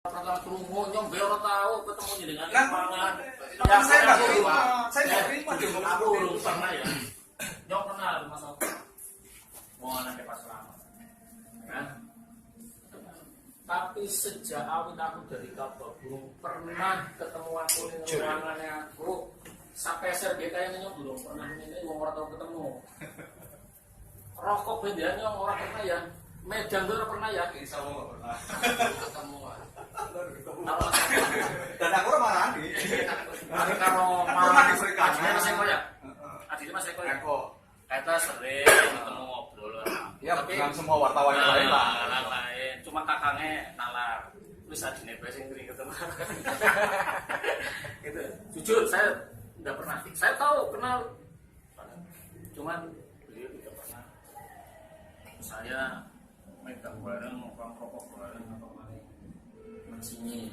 Pertama kerungu nyombe orang tahu ketemu dengan pangan. Ya saya nggak terima Aku belum pernah ya. Nyok pernah rumah aku. Mau anaknya pas lama. Kan? Tapi sejak awal aku dari kapal belum pernah ketemu aku dengan ruangannya aku. Sampai SRGK ini belum pernah ini orang tahu ketemu. Rokok bedanya orang pernah ya. Medan tuh pernah ya. Insya Allah pernah Ketemu. dan aku marah nih Kalau marah diberikan adiknya Mas Eko ya? Adiknya Mas Eko ya? Kita sering ketemu ngobrol ya, tapi dengan semua wartawan yang lain lah lain, cuma kakaknya nalar terus adiknya bahasa Inggris ketemu gitu. Jujur saya nggak pernah, saya tahu kenal cuman beliau tidak pernah saya megang bareng, ngomong rokok bareng atau sini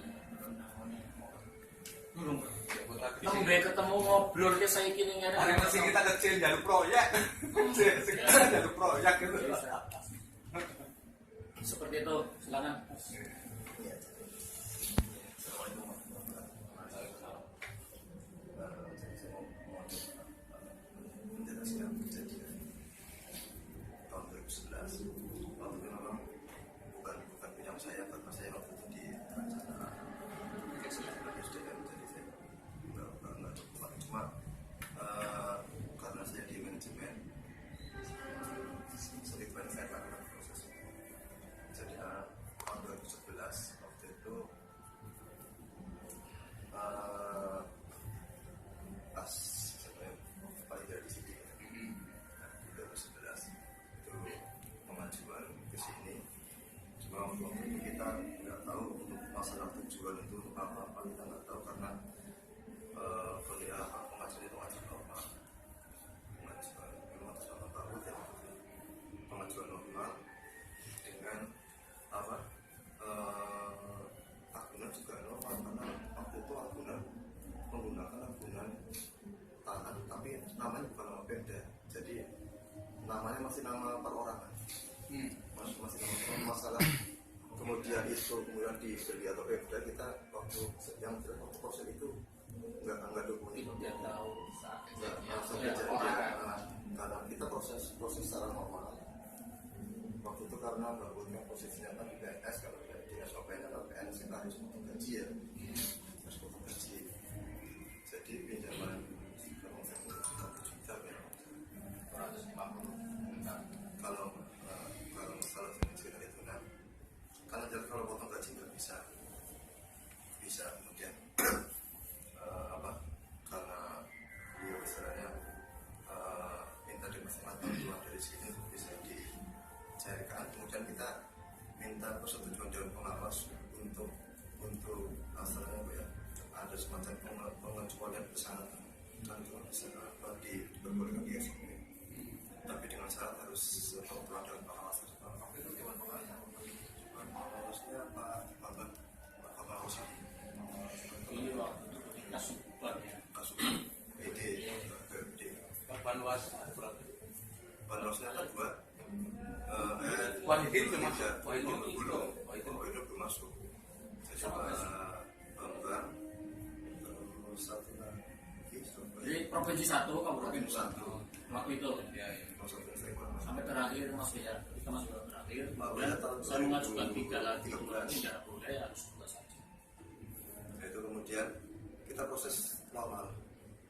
belum ketemu ngobrol ke saya kini nggak ada masih kita kecil jalur proyek jalur proyek gitu seperti itu. Silakan. Tahun 2011 waktu itu memang bukan punya saya, karena saya waktu itu di SDM, jadi saya nggak cukup, cuma karena saya di manajemen sedikit banyak saya lakukan proses. Jadi tahun 2011 waktu itu pas saya paling dari sini 2011 itu pengajuan ke sini. Cuma waktu itu kita nggak tahu untuk masalah tujuan itu untuk apa kita nggak tahu, karena pengajuan itu pengajuan normal, pengajuan memang atas nama Pak ya, pengajuan normal dengan apa agunan juga normal, karena waktu itu agunan menggunakan agunan tanah, tapi namanya bukan nama Pemda, jadi namanya masih nama perorangan. Masih nama masalah kemudian dibeli atau Pemda, kita waktu yang jelas waktu proses itu nggak dokumen, Tidak tahu karena kita proses secara normal waktu itu, karena nggak punya posisinya kan di PNS, kalau di SOPN atau PNS kita harus potong gaji ya, harus potong gaji. Jadi pinjaman kalau juta ya 150 kalau masalah sekitar itu. Nah, karena kalau potong gaji nggak bisa kemudian karena dia istilahnya minta dimasukkan keluar dari sini bisa dicairkan, kemudian kita minta persetujuan dewan pengawas untuk asalnya ya ada semacam pengecualian pesanan, kan cuma bisa diperbolehkan di SOP, tapi dengan syarat harus kebetulan dewan pengawas. Waktu itu dewan pengawasnya Pak Hausi. ini waktu itu kita super ya. Banwasnya kan dua. Wahidin belum masuk. Belum masuk. Saya coba terus satu lagi. Jadi provinsi 1, kabupaten 1 waktu itu sampai terakhir masuk ya, kita masuk ke terakhir. Saya mengajukan 3 lagi, tidak boleh, harus 2 saja. Itu kemudian kita proses normal.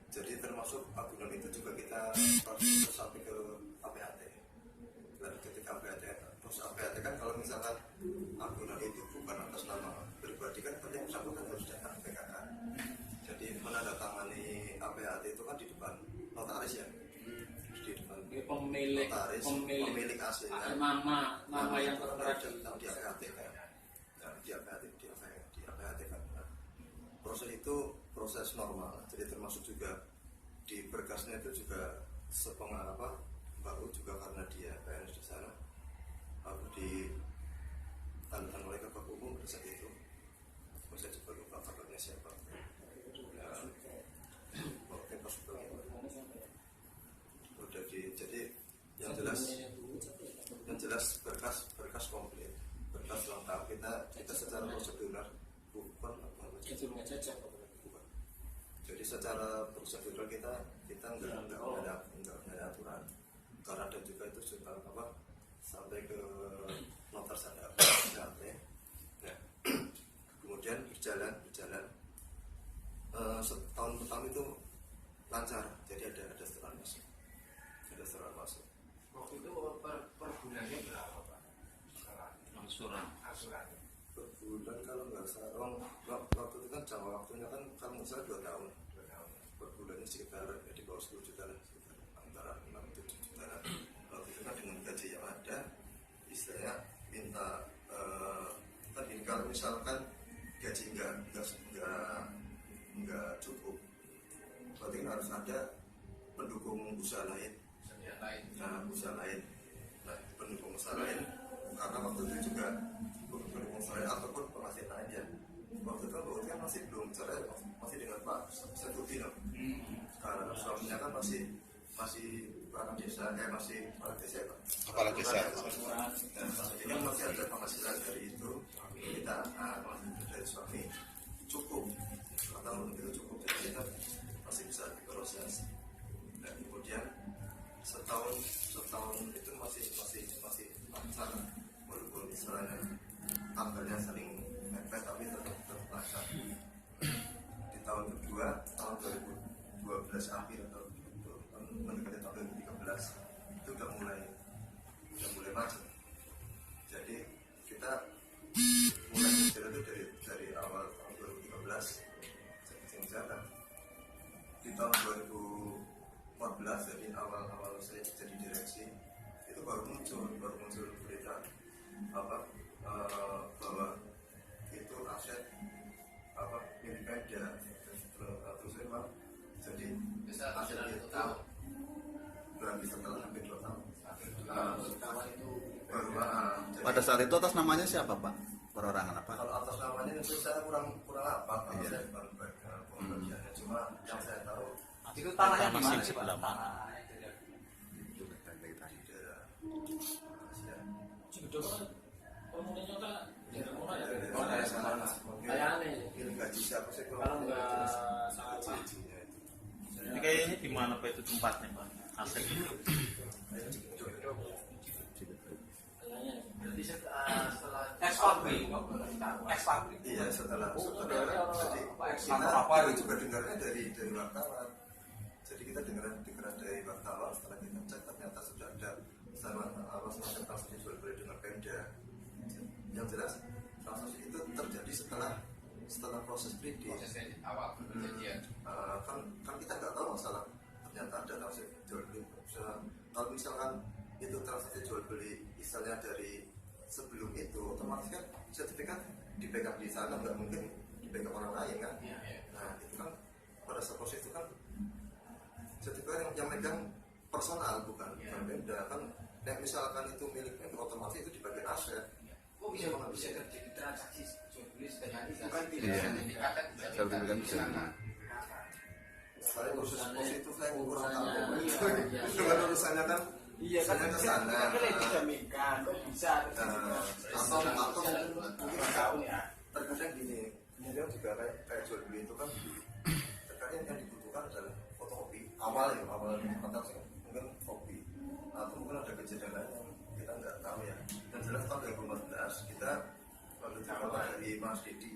Jadi termasuk agunan itu juga kita proses sampai ke APAT. Dan ketika APAT, terus APAT kan kalau misalkan agunan itu bukan atas nama pribadi kan yang bersangkutan harus datang ke PKK. Jadi menandatangani APAT itu kan di depan notaris ya. Di depan Pemilik notaris, pemilik aslinya. Nama yang tertera di APAT kan. Nah, di APAT kan. Proses itu proses normal. Jadi termasuk juga di berkasnya itu juga sepengalaman baru juga karena dia PNS di sana, aku ditandakan oleh Kabak Umum pada saat itu. Saya coba lupa kabarnya siapa. Ya, oke pas udah jadi yang jelas berkas komplit, berkas lengkap. Kita secara prosedural bukan jadi secara prosedural kita nggak ada aturan, karena dan juga itu sudah sampai ke notar sadar. Ya. Kemudian berjalan setahun pertama itu lancar, jadi ada setelan masuk. Waktu itu per bulannya berapa Pak? Angsuran. Per bulan kalau nggak salah, waktu itu kan jangka waktunya kan kalau nggak salah 2 tahun. Per bulannya sekitar di bawah 10 juta lah, sekitar antara 6-7 juta. Waktu itu kan dengan gaji yang ada, istilahnya minta kan ini kalau misalkan gaji nggak cukup, berarti kan harus ada pendukung usaha lain. Usaha lain. Nah, pendukung usaha lain karena waktu itu juga pendukung usaha lain ataupun penghasilan aja. Waktu itu kan masih belum cerai, masih dengan Pak Setutino. Karena suaminya kan masih kepala desa, masih kepala desa. Jadi kan masih ada penghasilan dari itu. Kita penghasilan dari suami cukup, atau itu cukup, jadi kita masih bisa diproses. Dan kemudian setahun itu masih lancar, walaupun istilahnya tanggalnya sering mepet tapi tetap lancar. Di tahun kedua, tahun 2012 akhir atau mendekati tahun 2013 itu udah mulai macet. Jadi kita mulai berjalan itu dari awal tahun 2013 misalkan di tahun 2014, jadi awal saya jadi direksi itu baru muncul berita bahwa itu aset milik Pemda. Terus memang jadi aset itu berarti setelah hampir 2 tahun. Pada saat itu atas namanya siapa Pak? Perorangan apa? Kalau atas namanya itu saya kurang apa, karena saya bukan pembagiannya. Cuma yang saya tahu Itu tanahnya di mana? Sebelah mana? gaji siapa sih Kalau nggak salah gajinya itu. Ini kayaknya di mana Pak itu tempatnya Pak? Aset itu. Jadi setelah ekspabrik. Iya, setelah jadi apa kita juga dengarnya dari wartawan. Jadi kita dengar dari wartawan, setelah kita cek ternyata sudah ada semacam transaksi jual beli dengan Pemda. Yang jelas transaksi itu terjadi setelah proses kredit. Awal perjanjian. Kan kita nggak tahu masalah ternyata ada transaksi jual beli. Kalau misalkan itu transaksi jual beli misalnya dari sebelum itu, otomatis kan sertifikat dipegang di sana, nggak mungkin dipegang orang lain kan. Nah itu kan pada saat proses itu kan sertifikat yang megang personal bukan Pemda kan. Nah, misalkan itu miliknya otomatis itu dibagian aset. Kok bisa terjadi transaksi jual beli terjadi? Bukan Iya. Sertifikat bisa. Saya proses itu saya kurang tahu. Iya. Dengan urusannya kan. Iya kan saya ke sana. kan dijaminkan kok bisa Atau mungkin tahu ya. terkadang gini, kemudian juga kayak jual beli itu kan terkadang yang dibutuhkan adalah fotokopi awal atau mungkin kopi atau mungkin ada kejadian lain yang kita nggak tahu ya. Dan jelas tahun 2014 kita lalu terima dari Mas Didi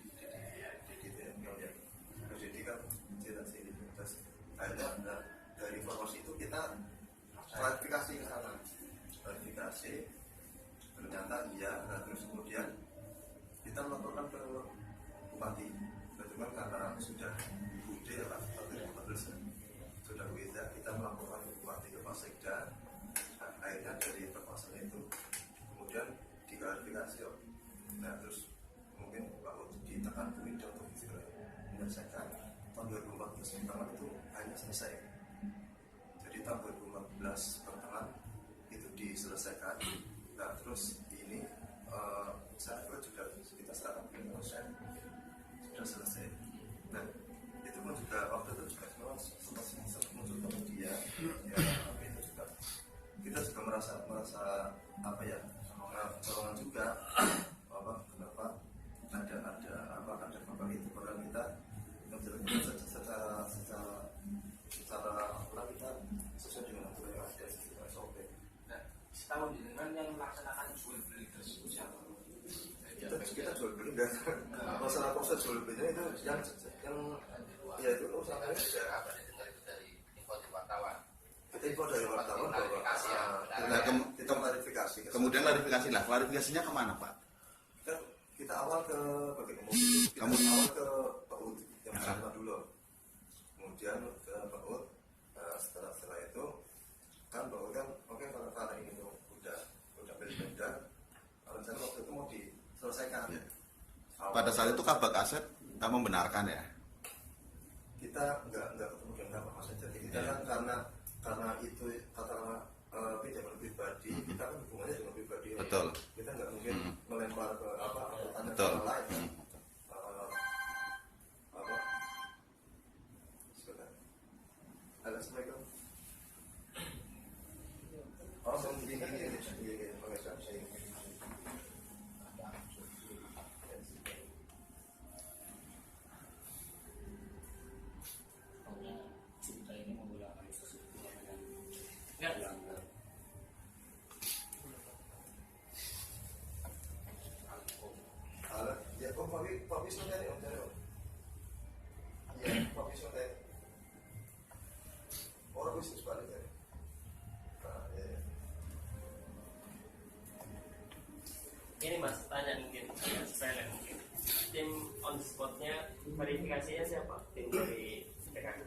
kan cerita sini terus akhirnya dari informasi itu kita klarifikasi ke sana, ternyata iya. Nah terus kemudian kita melaporkan ke bupati, cuma karena sudah UID ya Pak, sudah UID, kita melaporkan ke bupati, ke Pak Sekda. Nah, akhirnya dari permasalahan itu kemudian diklarifikasi. Nah terus mungkin Pak untuk ditekan UID untuk menyelesaikan tahun 2015 musim pertama itu hanya selesai. Jadi tahun 2015 pertengahan itu diselesaikan. Nah terus ini saya juga kita serahkan ke proses sudah selesai. Nah itu pun juga waktu itu juga sempat muncul ke media. Ya, itu juga kita juga merasa apa ya, kecolongan juga apa kenapa ada bapak itu padahal kita menjelaskan secara apa kita sesuai dengan aturan yang ada sesuai SOP. Nah, setahun dengan yang melaksanakan jual beli tersebut siapa? Kita jual beli dan masalah proses jual beli itu yang ya itu urusannya Apa dengar itu dari info dari wartawan? kita info dari wartawan bahwa Klarifikasi ya. kita klarifikasi. Kemudian klarifikasinya kemana Pak? Kita awal ke bagian umum, kita awal ke Pak Ud yang bersama dulu, kemudian ke Pak Ud. Setelah itu kan Pak Ud kan oke karena ini tuh udah beda, rencana waktu itu mau diselesaikan. Ya. Pada saat itu Kabak Asep tak membenarkan ya? Kita nggak ketemu dengan Kabak Asep, jadi kita kan karena itu katakanlah pinjaman pribadi, kita kan hubungannya dengan pribadi. Betul. Kita nggak mungkin melempar ke apa tanya Betul. ke orang lain. Apa? Sebentar. Assalamualaikum. Oh, ini. Pokoknya cerita ini menggunakan sesuatu yang Ya, Pak Wisnu tadi, Om Jaro. Iya, Pak Wisnu tadi. Orang Wisnu sebaliknya. Nah, ya. Ini Mas, tanya mungkin sepele mungkin. Tim on spotnya verifikasinya siapa? Tim dari PKK.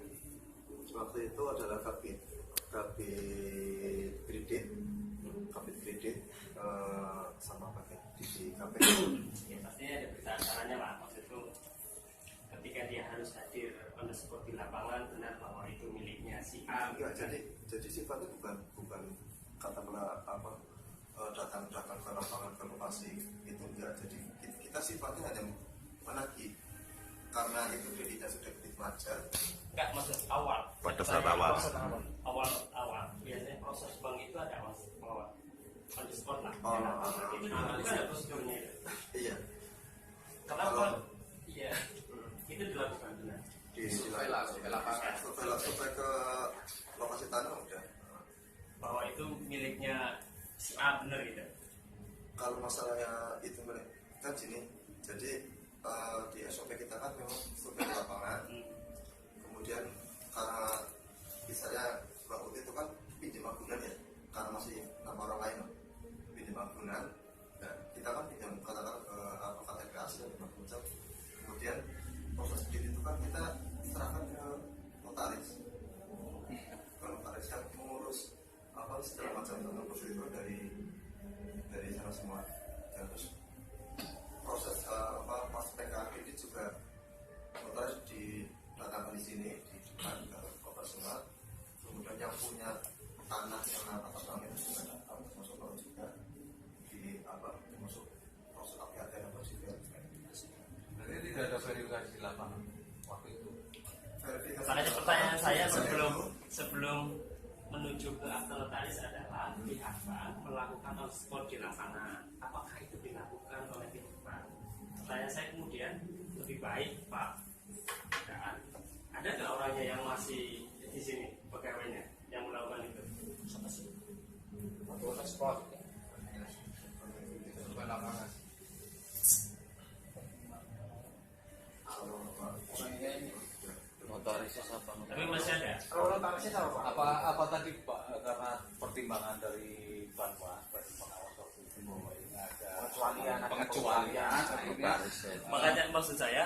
Waktu itu adalah Kabit Kredit sama pakai di KPK. Ya pastinya ada berita acaranya lah. Maksud itu ketika dia harus hadir on the spot di lapangan benar bahwa itu miliknya si A. Enggak, jadi sifatnya bukan katakanlah apa datang ke lapangan ke lokasi itu enggak. Jadi kita sifatnya hanya menagih karena itu kreditnya sudah kredit macet. Enggak, maksud awal. Pada saat awal. Awal. Biasanya proses bank itu ada awal. On the spot lah. Oh. Itu ada prosedurnya. Iya. Kenapa? Iya. Itu dilakukan benar. Survei lapangan. Sampai ke lokasi tanah udah. Bahwa itu miliknya si A benar gitu. Kalau masalahnya itu kan sini, jadi di SOP kita kan memang survei lapangan. Kemudian karena misalnya Mbak Uti itu kan pinjam agunan ya, karena masih nama orang lain pinjam agunan. Nah, kita kan pinjam katakan ke KTP asli dan macam. Kemudian proses sendiri itu kan kita serahkan ke notaris. Ke notaris yang mengurus apa segala macam tentang prosedur dari sana semua. Dan terus proses pas PKK ini juga notaris didatangkan di sini di depan ke operasional. Kemudian yang punya tanah yang atas nama itu juga datang, termasuk orang juga di termasuk proses APAT dan apa juga. Jadi tidak ada verifikasi di lapangan waktu itu. Verifikasi. Makanya pertanyaan saya sebelum menuju ke akte notaris adalah pihak bank melakukan on spot di lapangan. Apakah itu dilakukan oleh pihak bank? Pertanyaan saya kemudian lebih baik Pak, ada nggak orangnya yang masih di sini pegawainya yang melakukan itu? Siapa sih? On the spot. Survei lapangan. Notarisnya siapa? Tapi masih ada. Kalau notarisnya sama Pak? Apa tadi Pak, karena pertimbangan dari Banwas pengawas waktu itu bahwa ini ada pengecualian akhirnya Makanya maksud saya,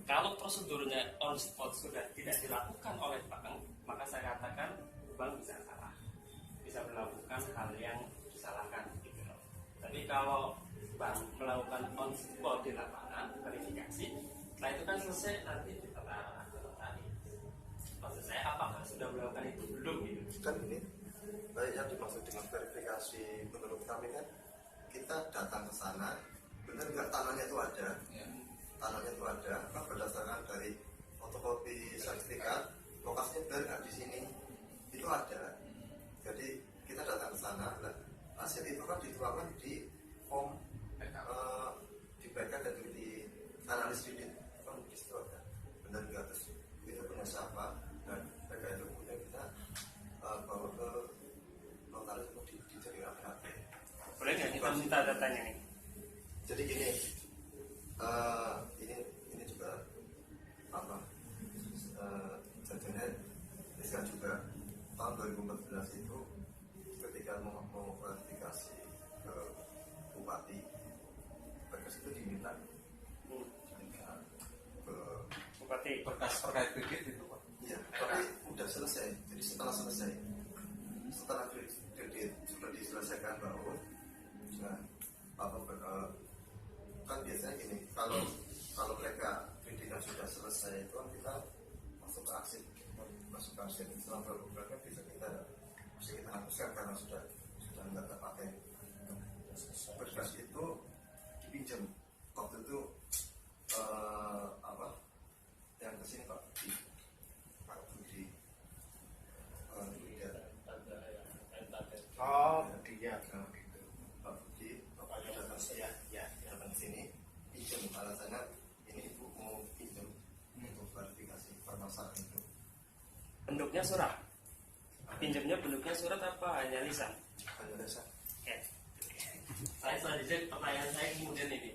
kalau prosedurnya on spot sudah tidak dilakukan oleh bank, maka saya katakan bank bisa salah, bisa melakukan hal yang disalahkan gitu loh. Tapi kalau bank melakukan on spot di lapangan verifikasi, nah itu kan selesai nanti ditata notaris. Maksud saya apakah sudah melakukan itu belum gitu? Kan ini baik yang dimaksud dengan verifikasi menurut kami kan kita datang ke sana, benar nggak tanahnya itu ada, tanahnya itu ada, kan berdasarkan dari fotokopi sertifikat lokasinya benar nggak di sini, itu ada. Jadi kita datang ke sana, nah, hasil itu kan dituangkan di form di backup dan di analis kredit, kan di situ ada, benar nggak, terus itu punya siapa, dan mereka itu punya kita bawa ke notaris untuk dijadikan APHP. Boleh nggak kita minta datanya nih? Jadi gini, ini juga apa? Jadinya bisa juga tahun 2014 itu ketika mau klarifikasi ke bupati, berkas itu diminta ke Bupati. Berkas terkait kredit itu Pak. iya, tapi udah selesai. Jadi setelah selesai, setelah kredit sudah diselesaikan baru, nah, kan biasanya gini, kalau mereka kreditnya sudah selesai itu kan kita masuk ke arsip, setelah berapa bisa kita hapuskan karena sudah nggak terpakai. Berkas itu dipinjam waktu itu yang kesini Pak Budi, Pak Budi. Oh, dia. Pak Budi, Bapak datang datang ke sini, pinjam, alasannya ini ibu mau pinjam untuk klarifikasi permasalahan itu. Bentuknya surat. Pinjamnya bentuknya surat apa hanya lisan? Hanya dasar. Oke. Saya selanjutnya pertanyaan saya kemudian ini,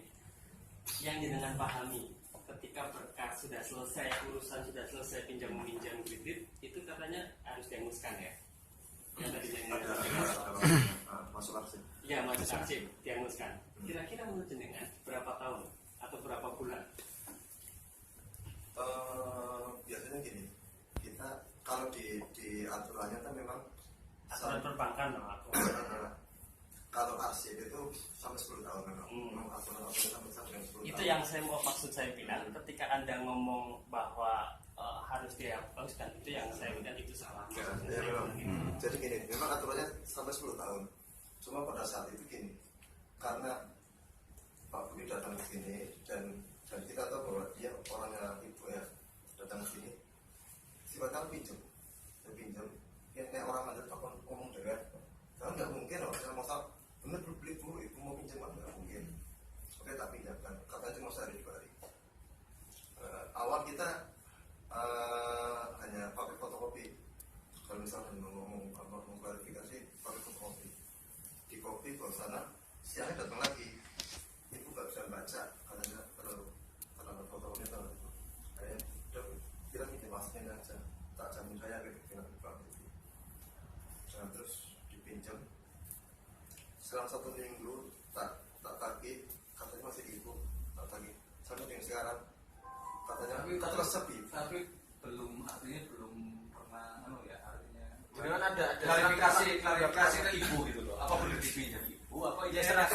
yang dengan pahami ketika berkas sudah selesai, urusan sudah selesai, pinjam meminjam kredit itu katanya harus dihanguskan ya? Yang tadi Masuk arsip. ya masuk arsip, dihanguskan. Kira-kira menurut jenengan berapa tahun atau berapa bulan? Biasanya gini, kita kalau di aturannya kan memang Aturan perbankan loh aku. kalau arsip itu sampai 10 tahun memang. Memang aturan sampai 10 tahun. Itu yang saya mau maksud saya bilang ketika Anda ngomong bahwa harus dihapuskan, itu yang saya bilang itu salah. Ya, memang. Jadi gini, memang aturannya sampai 10 tahun. Cuma pada saat itu gini, karena Pak Budi datang ke sini dan kita tahu bahwa dia orangnya ibu ya, datang ke sini, sifatnya pinjam, ya orang ada takut ngomong dengan, karena nggak mungkin loh, saya mau bener beli bu, ibu mau pinjam nggak mungkin. Oke, tak pinjamkan, katanya cuma sehari 2 hari. Awal kita hanya pakai fotokopi. Kalau misalnya ngomong klarifikasi pakai fotokopi, di kopi ke sana, siangnya datang lagi, ibu nggak bisa baca, katanya kalau fotokopinya terlalu itu, kayak udah kita pinjam masnya aja, tak jamin saya dengan bank itu. Nah, terus dipinjam, selang 1 minggu tak tagih, katanya masih ibu, tak tagih, sampai dengan sekarang katanya terus sepi. Tapi belum, artinya belum pernah artinya Dengan ada klarifikasi ke ibu gitu loh. Apa boleh dipinjam ibu? Apa ya serah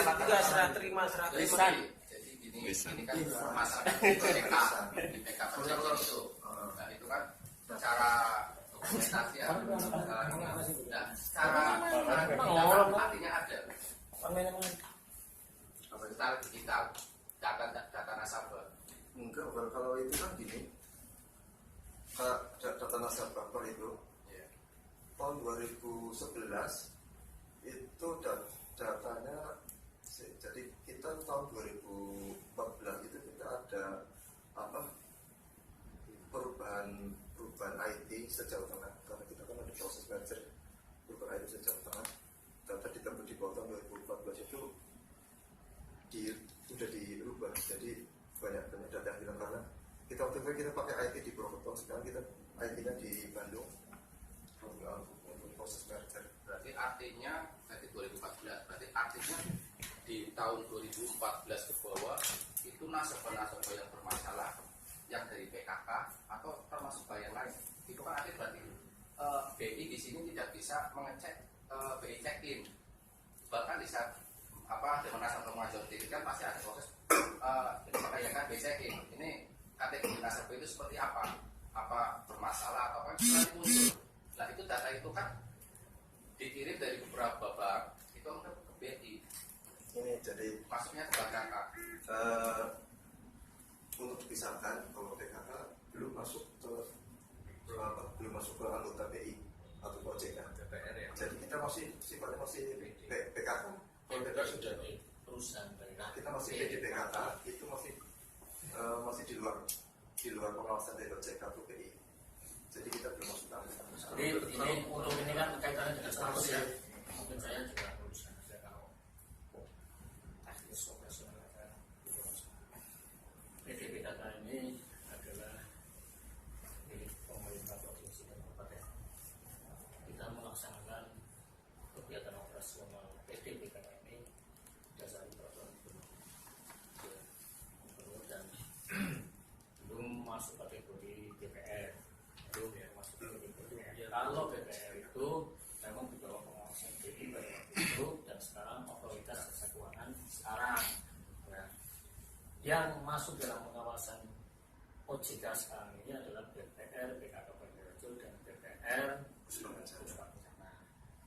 terima. Jadi ini kan masalah di PK perjanjian itu. Nah itu kan secara dokumentasi ya. Nah secara artinya ada. Secara digital data nasabah. Enggak, kalau itu kan gini, data nasabah itu tahun 2011 itu datanya, jadi kita tahun 2014 itu kita ada perubahan IT sejauh tengah, karena kita kan ada proses merger perubahan IT sejauh tengah, data ditambah di bawah tahun 2014 itu sudah dirubah, jadi banyak data yang hilang karena kita waktu itu kita pakai IT di Purwokerto, sekarang kita IT-nya di Bandung untuk proses merger. Berarti artinya tadi 2014, berarti artinya di tahun 2014 ke bawah itu nasabah-nasabah yang bermasalah yang dari PKK atau termasuk yang lain itu kan artinya berarti BI di sini tidak bisa mengecek BI check-in, bahkan di saat dengan nasabah mengajukan diri kan pasti ada proses membayangkan BI check-in. Ini kategori nasabah itu seperti apa? apa bermasalah atau apa itu nanti muncul. Nah itu data itu kan dikirim dari beberapa bank itu kan ke BI. Ini jadi Maksudnya ke bank kakak. untuk dipisahkan kalau PKK belum masuk ke belum masuk ke anggota BI atau ke OJK. DPR ya. Jadi kita masih sifatnya masih PKK. Kalau kita sudah perusahaan daerah. kita masih PKK itu masih di luar pengawasan dari OJK atau BI. Jadi kita belum masuk ke anggota. Jadi ini untuk ini kan kaitannya dengan status ya. Mungkin saya juga perusahaan saya kalau teknis operasional saya PDP data ini adalah milik pemerintah provinsi dan kabupaten. Kita melaksanakan kegiatan operasional PDP data ini berdasarkan peraturan gubernur dan belum masuk kategori DPR, belum ya masuk kategori DPR. Kalau DPR itu memang di bawah pengawasan BI pada waktu itu dan sekarang otoritas jasa keuangan sekarang. Nah, yang masuk dalam pengawasan OJK sekarang ini adalah DPR, BKK Banjarjo dan DPR Puspa Kencana.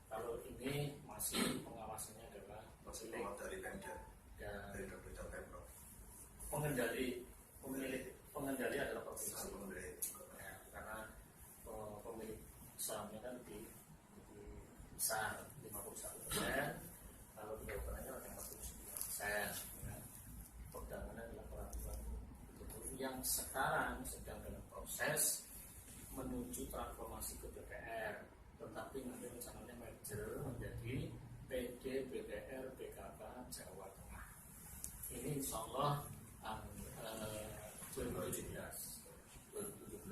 Kalau ini masih pengawasannya adalah Masih pengawas dari Pemda, dan dari pemerintah Pemprov. pengendali adalah provinsi. Sama dari Ya, karena pemilik sahamnya kan lebih besar 51%, kalau tidak ukurannya ada 49%. Ya. Perdagangan adalah peraturan gubernur yang sekarang sedang dalam proses menuju transformasi ke DPR, tetapi nanti rencananya merger menjadi PD BPR BKK Jawa Tengah. Ini insya Allah 2017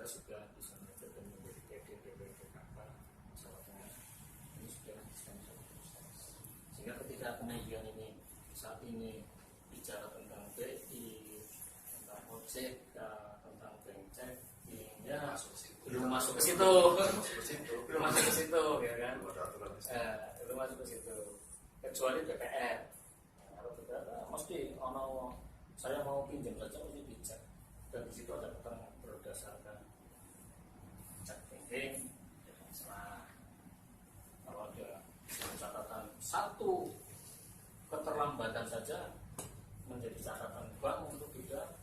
sudah bisa merger dan menjadi PD BPR BKK Jawa Tengah. Ini sudah sedang satu proses. Sehingga ketika kemudian ini saat ini bicara tentang BI, tentang OJK, tentang Bencek, ini ya belum masuk ke situ, belum masuk ke situ, ya kan? Belum masuk ke situ, kecuali DPR. Nah, kalau DPR mesti ono saya mau pinjam saja mesti dicek, dan di situ ada keterangan berdasarkan cek banking, masalah. Kalau ada catatan satu keterlambatan saja menjadi catatan bank untuk tidak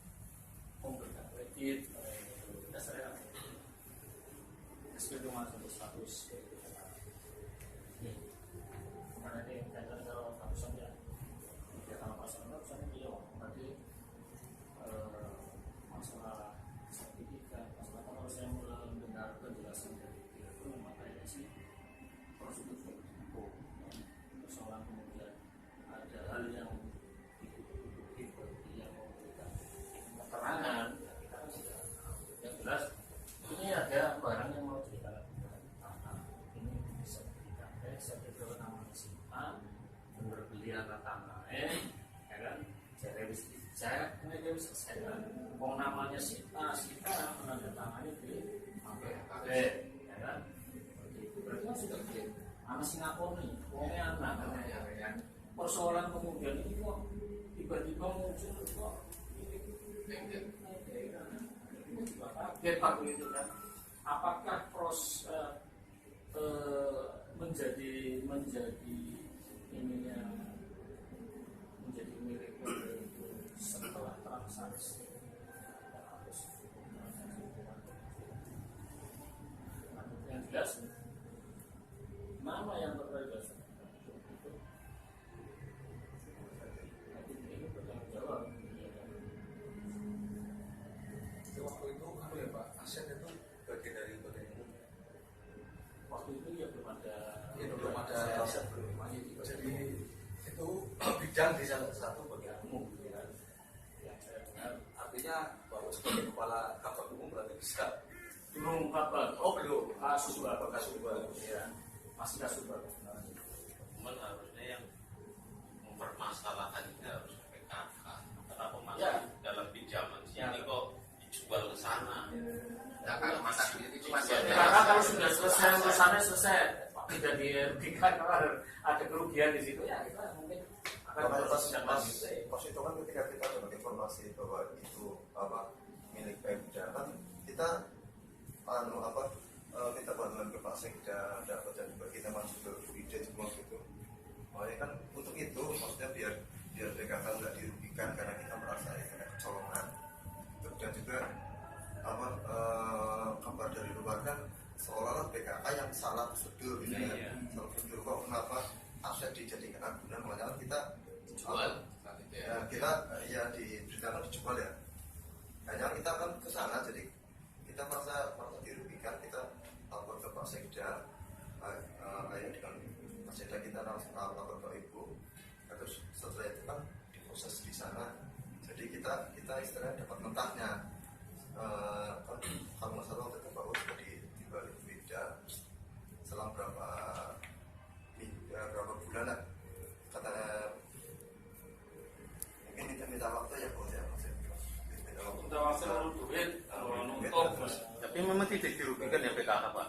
memberikan kredit. Dasarnya itu masuk untuk status ini. Karena ini kaitan kalau statusnya ya kalau masalah misalnya dia berarti masalah sertifikat, masalah kalau saya mulai mendengar penjelasan dari direktur makanya sih prosedur itu persoalan kemudian ada hal yang yang memberikan keterangan ya kita kan sudah yang jelas ini ada barang yang mau ditanda tangan, ini bisa diberikan sertifikat namanya si A, benar beli atas tangannya, ya kan? Jadi harus dicek, ini dia bisa selesai kan? Wong namanya si A menandatangani di APB, ya kan? Begitu berarti kan sudah clear. Anak Singapura nih, wongnya anak, ya kan? Persoalan kemudian ini kok tiba-tiba muncul kok ini kaget Pak begitu kan? Apakah menjadi ininya menjadi milik setelah transaksi harus yang jelas nama yang terregistrasi itu ini bertanggung jawab. Waktu itu apa ya Pak? Aset itu bagian dari bagian umum. Waktu itu ya belum ada aset belum. Jadi itu bidang di salah satu bagian umum. Ya. yang saya dengar. Artinya bahwa sebagai kepala kabak umum berarti bisa. Belum kabar. Oh belum. Kasus baru. Ya. Masih kasus baru. Cuman harusnya yang mempermasalahkan ini harus PKK. Kenapa masih Ya. dalam pinjaman sini Ya. kok dijual ke sana? Ya kan masa duit itu masih ada. Karena kalau sudah selesai urusannya selesai, tidak dirugikan, ada kerugian di situ ya kita mungkin akan Pas itu kan ketika kita dapat informasi bahwa itu milik Pemda kan kita kita bantuan ke Pak Sekda dapat dan juga kita masuk ke UID semua gitu. Makanya kan untuk itu maksudnya biar PKK nggak dirugikan karena kita merasa kena kecolongan. Dan juga kabar dari luar kan seolah-olah PKK yang salah prosedur gitu ya. Salah prosedur kok kenapa aset dijadikan agunan, makanya kita jual kita diberitakan dijual ya. Hanya kita kan ke sana jadi kita merasa dirugikan, kita lapor ke Pak Sekda, akhirnya dengan Pak Sekda kita langsung lapor ke Ibu. Terus setelah itu kan diproses di sana. Jadi kita istilahnya dapat mentahnya. Kalau nggak salah waktu itu Pak Ud di balik beda selang berapa bulan lah. Katanya mungkin kita minta waktu ya Bos ya. Minta waktu lalu duit, kalau nutup. Tapi memang tidak dirugikan ya PKK Pak.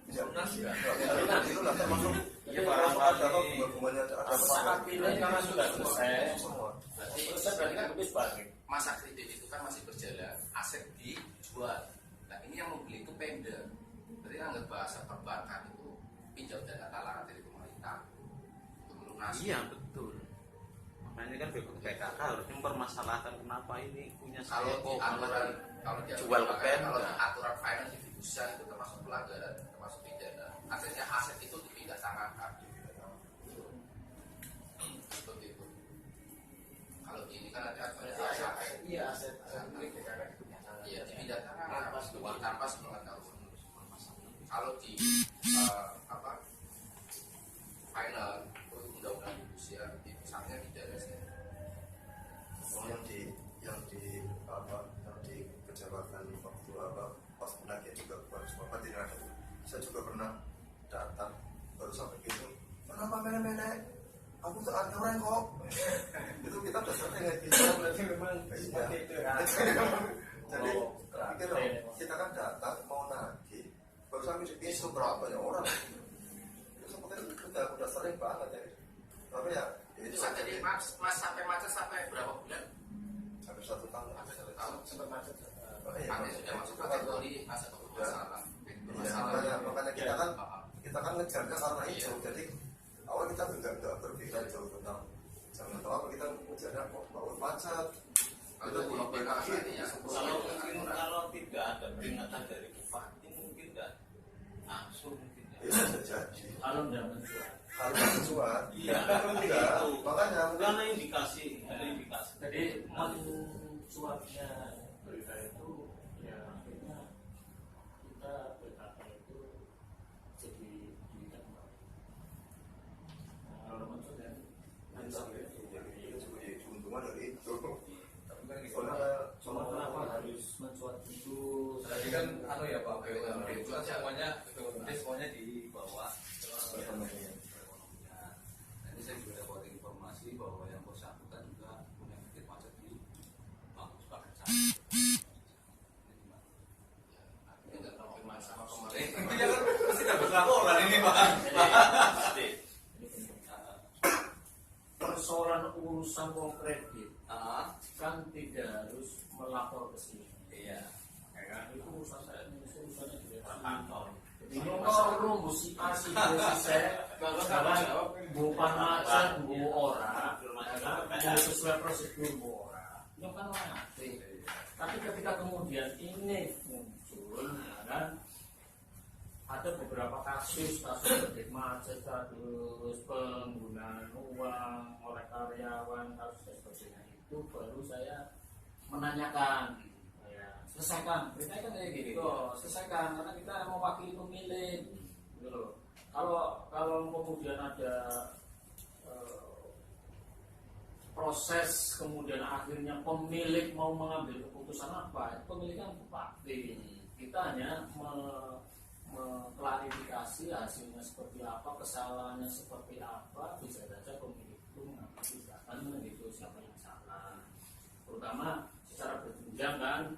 Itu lah termasuk Ya barangkali hubungannya Saat ini karena sudah selesai, semua. berarti kan habis balik. masa kredit itu kan masih berjalan, aset dijual. Nah ini yang membeli itu Pemda. Berarti anggap bahasa perbankan itu pinjam dana talangan dari pemerintah untuk melunasi. Iya betul. Makanya kan PKK harus mempermasalahkan kenapa ini punya Kalau saya di aturan, kalau di jual ke Pemda. kalau di aturan finance di fidusia itu termasuk pelanggaran, termasuk pidana. Artinya aset itu dipindah tangankan. Seperti itu. Kalau di ini kan ada aturan aset. Iya, aset milik PKK punya tangan. Iya, dipindah tangan tanpa sepengetahuan. Kalau di final undang-undang fidusia itu sangat pidana sih. yang di kejabatan waktu pas penagih juga bukan semua tidak ada. Saya juga pernah datang baru sampai gitu. Kenapa menek? Aku tuh aturan kok. Itu kita udah sering ya kita berarti memang seperti itu ya. Jadi kita kan datang mau nagih baru sampai di isu berapa ya orang. Itu seperti udah sering banget ya. Tapi ya Itu saja jadi mas sampai macet sampai berapa bulan? sampai 1 tahun. Sampai 1 tahun. Sempat macet. Artinya sudah masuk kategori masa bermasalah. Iya, makanya kita kan ngejarnya karena itu. Jadi awal kita nggak berpikir jauh tentang jangan tahu apa kita ngejarnya kok baut macet. Kalau di PKK ini ya kalau tidak ada peringatan dari bupati mungkin nggak langsung mungkin ya. Bisa jadi. Kalau nggak menjual. Kalau mencuat, Iya, enggak. Makanya karena indikasi, ada indikasi. Jadi mencuatnya berita itu ya akhirnya kita PKK itu jadi duitnya kembali. Kalau mencuat ya jadi keuntungan dari itu. Tapi kan gitu. cuma kenapa harus mencuat itu? Tadi kan ya Pak, itu kan semuanya di bawah perekonomian. Nanti saya juga dapat informasi bahwa yang bersangkutan juga punya titik macet di Bangku Sepakat Sana. ini nggak konfirmasi sama Itu pemerintah. ya kan pasti dapat laporan ini Pak. Persoalan urusan kredit Ah, kan tidak harus melapor ke sini. iya. Ya kan? Itu urusan saya, ini urusannya di kantor. Ini orang bu si A si B si C, kalau bukan macet bu orang, bu sesuai prosedur bu orang. Itu kan mati. Tapi ketika kemudian ini muncul, ya kan, ada beberapa kasus kredit macet, kasus penggunaan uang oleh karyawan, kasus sebagainya itu baru saya menanyakan. Selesaikan, berita kan kayak gitu, selesaikan karena kita mewakili pemilik, gitu loh. Kalau kemudian ada proses kemudian akhirnya pemilik mau mengambil keputusan apa, pemiliknya bupati. Kita hanya mengklarifikasi hasilnya seperti apa, kesalahannya seperti apa, bisa saja pemilik itu mengambil tindakan gitu siapa yang salah, terutama secara berjenjang kan.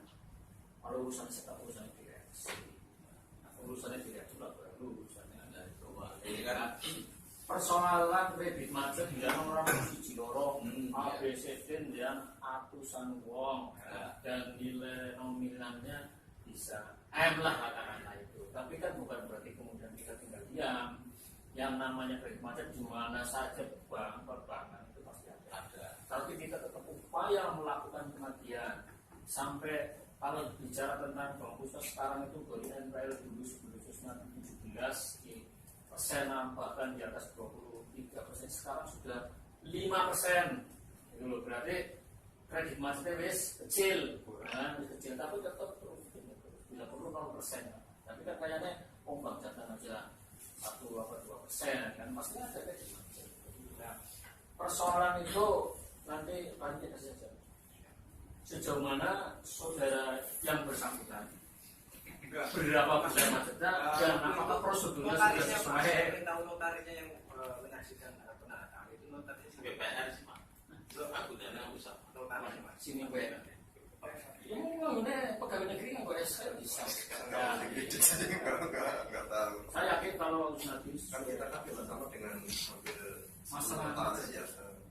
Kalau urusannya sepak urusannya direksi, urusannya direksi lah baru urusannya ada itu. Jadi kan persoalan kredit macet yang orang siji loro A B C D yang ratusan wong dan nilai nominalnya bisa M lah katakanlah namanya kredit macet di mana saja bank perbankan itu pasti ada. Tapi kita tetap upaya melakukan kematian sampai kalau bicara tentang bank khusus sekarang itu dari NPL dulu khususnya 17% bahkan di atas 23%, sekarang sudah 5%. Itu loh, berarti kredit macetnya wis kecil, bukan kecil tapi tetap terus bila perlu 0%. Tapi kan kayaknya bank jatah aja 1-2% kan pasti ada kredit macet. Nah, persoalan itu nanti lanjut saja. Sejauh mana saudara yang bersangkutan berapa persen macetnya dan apakah prosedurnya sudah sesuai? Tahu notarisnya yang menyaksikan penandatangan itu notarisnya BPR sih Pak. Aku dana usah. notarisnya Mas. Sini gue. Ini pegawai negeri yang gue SK bisa. Nah, nggak tahu. saya yakin kalau nanti Kan kita kan bersama dengan hampir Masalah notaris ya,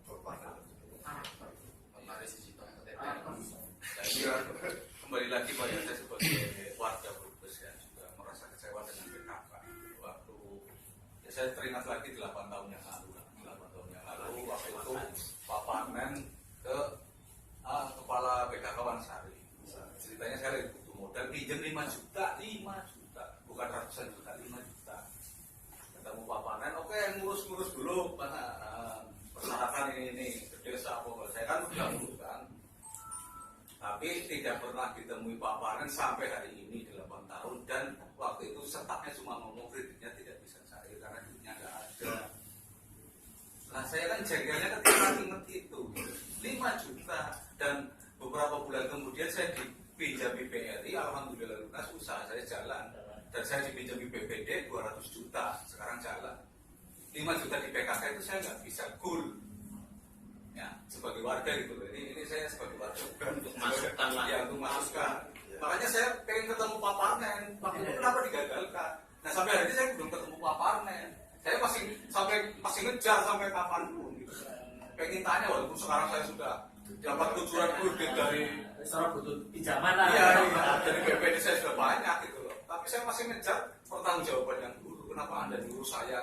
berpandangan. Notaris di situ Iya. Kembali lagi Pak, saya sebagai warga Brebes ya juga merasa kecewa dengan PKK. Waktu ya saya teringat lagi 8 tahun yang lalu, waktu itu Pak Panen ke kepala PKK Wansari. Ceritanya saya lagi butuh modal pinjam 5 juta, bukan ratusan juta, 5 juta. Ketemu Pak Panen, oke ngurus dulu persyaratan ini ke desa apa, saya kan sudah ngurus kan. Tapi tidak pernah ditemui Pak Panen sampai hari ini 8 tahun, dan waktu itu setapnya cuma ngomong kreditnya tidak bisa cair karena duitnya nggak ada. Nah saya kan jengkelnya ketika ingat itu 5 juta, dan beberapa bulan kemudian saya dipinjami BRI, alhamdulillah lunas, usaha saya jalan, dan saya dipinjami BPD 200 juta, sekarang jalan. 5 juta di PKK itu saya nggak bisa goal. Ya, sebagai warga gitu loh. Ini saya sebagai warga bukan untuk Masukan lah. ya, untuk masukan. Makanya saya pengen ketemu Pak Parnen. Waktu itu kenapa digagalkan? Nah sampai hari ini saya belum ketemu Pak Parnen. Saya masih ngejar sampai kapanpun. Gitu. Pengen tanya walaupun sekarang saya sudah dapat tujuan kredit dari seorang butuh pinjaman lah. iya, dari BPD saya sudah banyak gitu loh. Tapi saya masih ngejar pertanggungjawaban yang dulu. Kenapa Anda nyuruh saya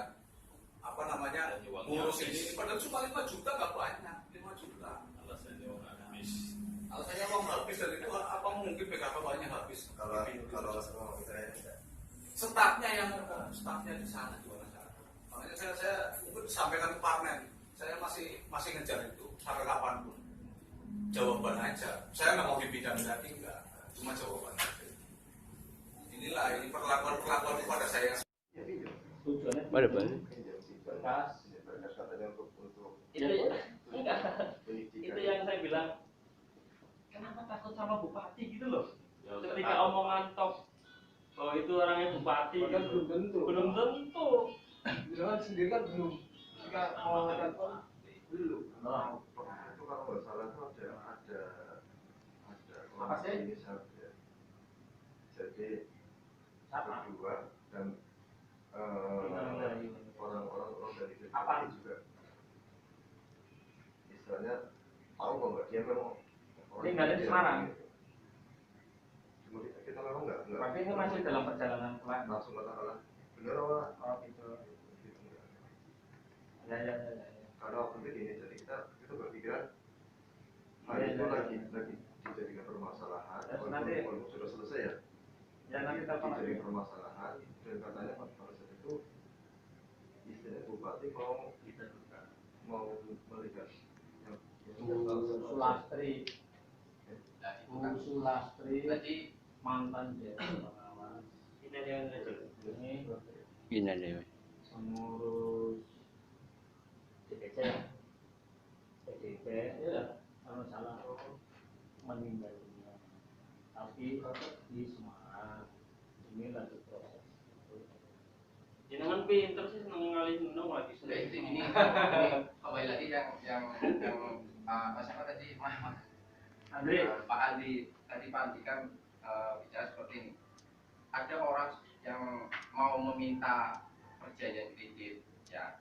ngurus ini? Padahal cuma 5 juta nggak banyak. 5 juta. Alasannya uang habis. Alasannya uang habis, dan itu apa mungkin PKK banyak habis? Kalau semua kita Stafnya di sana gimana cara? Makanya saya mungkin sampaikan ke Parnen. Saya masih ngejar itu sampai kapanpun. Jawaban aja. Saya nggak mau dipindahin lagi, enggak. Cuma jawaban aja. Ini perlakuan kepada saya. Tujuannya berkas. Katanya untuk Itu yang saya bilang, kenapa takut sama bupati gitu loh? Ya, Ketika omongan top bahwa itu orangnya bupati, Bahkan gitu. belum tentu. Belum tentu. Jangan sendiri kan belum. Jika mau telepon belum. itu kalau nggak salah itu ada Apa sih? ini saja. Jadi Apa? kedua dan orang-orang dari Apa? DPR juga istilahnya tahu kok nggak dia memang Ini nggak ada di Semarang. Cuma kita memang nggak Tapi ini masih dalam perjalanan pulang. langsung katakan benar apa Oh gitu. gitu enggak. Ya. Karena waktu itu gini, jadi kita berpikiran hal Iya, itu iya. lagi dijadikan permasalahan, Terus walaupun nanti- walaupun sudah selesai ya, Ya nanti telepon lagi. dijadikan permasalahan, dan katanya pada saat itu istilahnya bupati mau melihat Sulastri, Nah, itu kan Sulastri, berarti mantan Dewan Pengawas. Ini yang ini Gini deh. pengurus DPC ya, PDP ya, kalau salah meninggal dunia, tapi di Semarang ini lagi proses. Jangan pinter sih seneng ngalih seneng lagi Jadi ini kembali lagi yang Mas apa tadi Andre, Pak Andi tadi Pak Andi kan bicara seperti ini. Ada orang yang mau meminta perjanjian kredit ya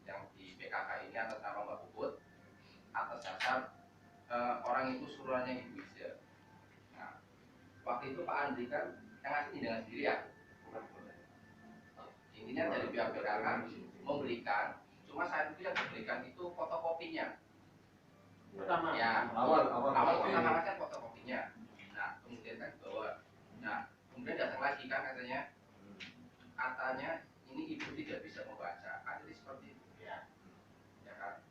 yang di PKK ini atas nama Mbak Puput atas dasar orang itu suruhannya Ibu Ija. Nah, waktu itu Pak Andi kan yang ngasih dengan sendiri ya. Intinya dari pihak PKK memberikan, cuma saat itu yang diberikan itu fotokopinya. Pertama. Ya, Awal pertama kan fotokopinya. Nah, kemudian kan bawa. Nah, kemudian datang lagi kan katanya ini ibu tidak bisa membaca. Kan jadi seperti itu. Ya kan.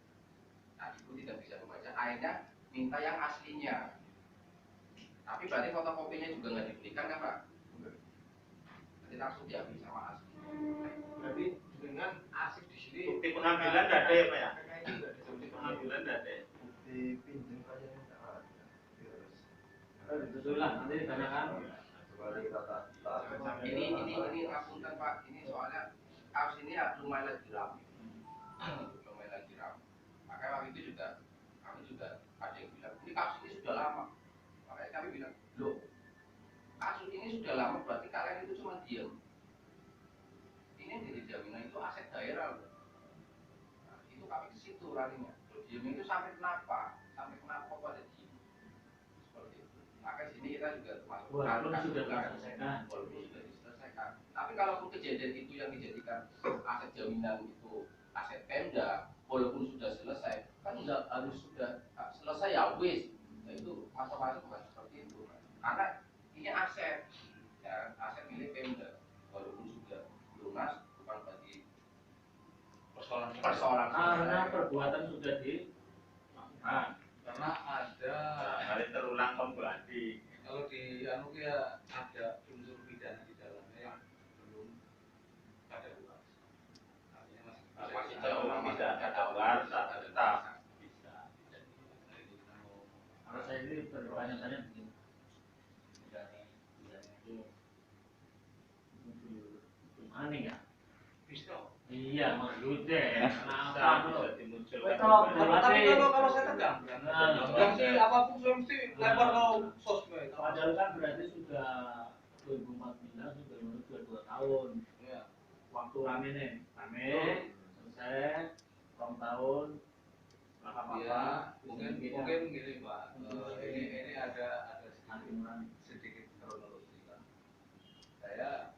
Nah, ibu tidak bisa membaca. Akhirnya minta yang aslinya. Tapi berarti fotokopinya juga nggak diberikan kan Pak? Nanti langsung diambil sama asli. Berarti dengan asik di sini. Bukti pengambilan nggak ada ya Pak ya? Bukti pengambilan nggak ada. Bukti pinjam aja yang nggak ada. Betul lah, nanti ditanyakan. Kembali kita tak. Ini ngapunten Pak, ini soalnya kasus ini ya lumayan lagi ramai. Makanya waktu itu juga kami juga ada yang bilang ini kasus ini sudah lama. Makanya kami bilang, loh kasus ini sudah lama berarti kalian itu cuma diam. Ini yang jadi jaminan itu aset daerah loh. Nah, itu kami ke situ larinya. Diam itu sampai kenapa? Sampai kenapa pada diam? Seperti itu. Maka sini kita juga termasuk Walaupun kasus sudah juga. diselesaikan. Walaupun sudah diselesaikan. Tapi kalaupun kejadian itu yang dijadikan aset jaminan itu aset Pemda, walaupun sudah selesai, kan nggak harus sudah selesai ya wis. Nah, itu masa-masa bukan seperti itu. Karena ini aset, ya, aset milik Pemda, walaupun sudah lunas, bukan berarti persoalan. Karena perbuatan sudah dilakukan. Karena ada Kali terulang kembali. kalau di anu ya ada unsur pidana di dalamnya yang belum ada luas. Artinya Masih jauh tidak ada warta tetap bisa. Kalau saya ini bertanya-tanya begini. Dari itu aneh ya? Iya, maksudnya kenapa tuh? Tapi kalau saya tegang, yang si apapun saya mesti lempar ke sosmed. Padahal kan berarti sudah 2014 sudah menuju 2 tahun. Ya. Waktu rame nih, selesai 2 tahun. Ya, mungkin gini Pak. Ini ada sedikit kronologi kan. Saya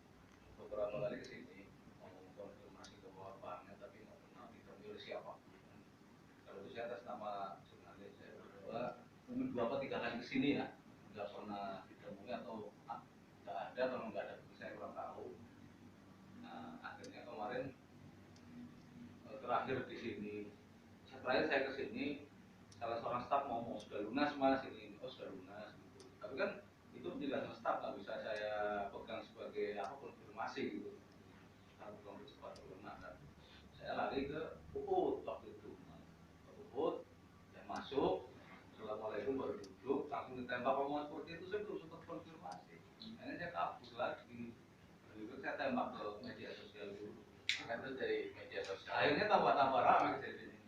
beberapa kali kesini mau konfirmasi ke banknya tapi nggak pernah ditemui oleh siapa. Kalau itu saya atas nama jurnalis saya berdua mungkin 2 atau 3 kali kesini ya nggak pernah ditemui atau nggak ada atau nggak ada bukti saya kurang tahu. Nah akhirnya kemarin terakhir di sini terakhir saya kesini salah seorang staf ngomong sudah lunas mas ini oh sudah lunas gitu. Tapi kan itu penjelasan staf nggak bisa saya pegang sebagai apa konfirmasi gitu. Kalau bukan bersifat lunas kan saya lari ke UUD waktu itu ke UUD yang masuk assalamualaikum baru duduk langsung ditembak omongan seperti itu saya belum sempat konfirmasi akhirnya saya kabur lagi itu saya tembak ke media sosial dulu Kan itu dari media sosial. akhirnya tambah ramai kejadian ini.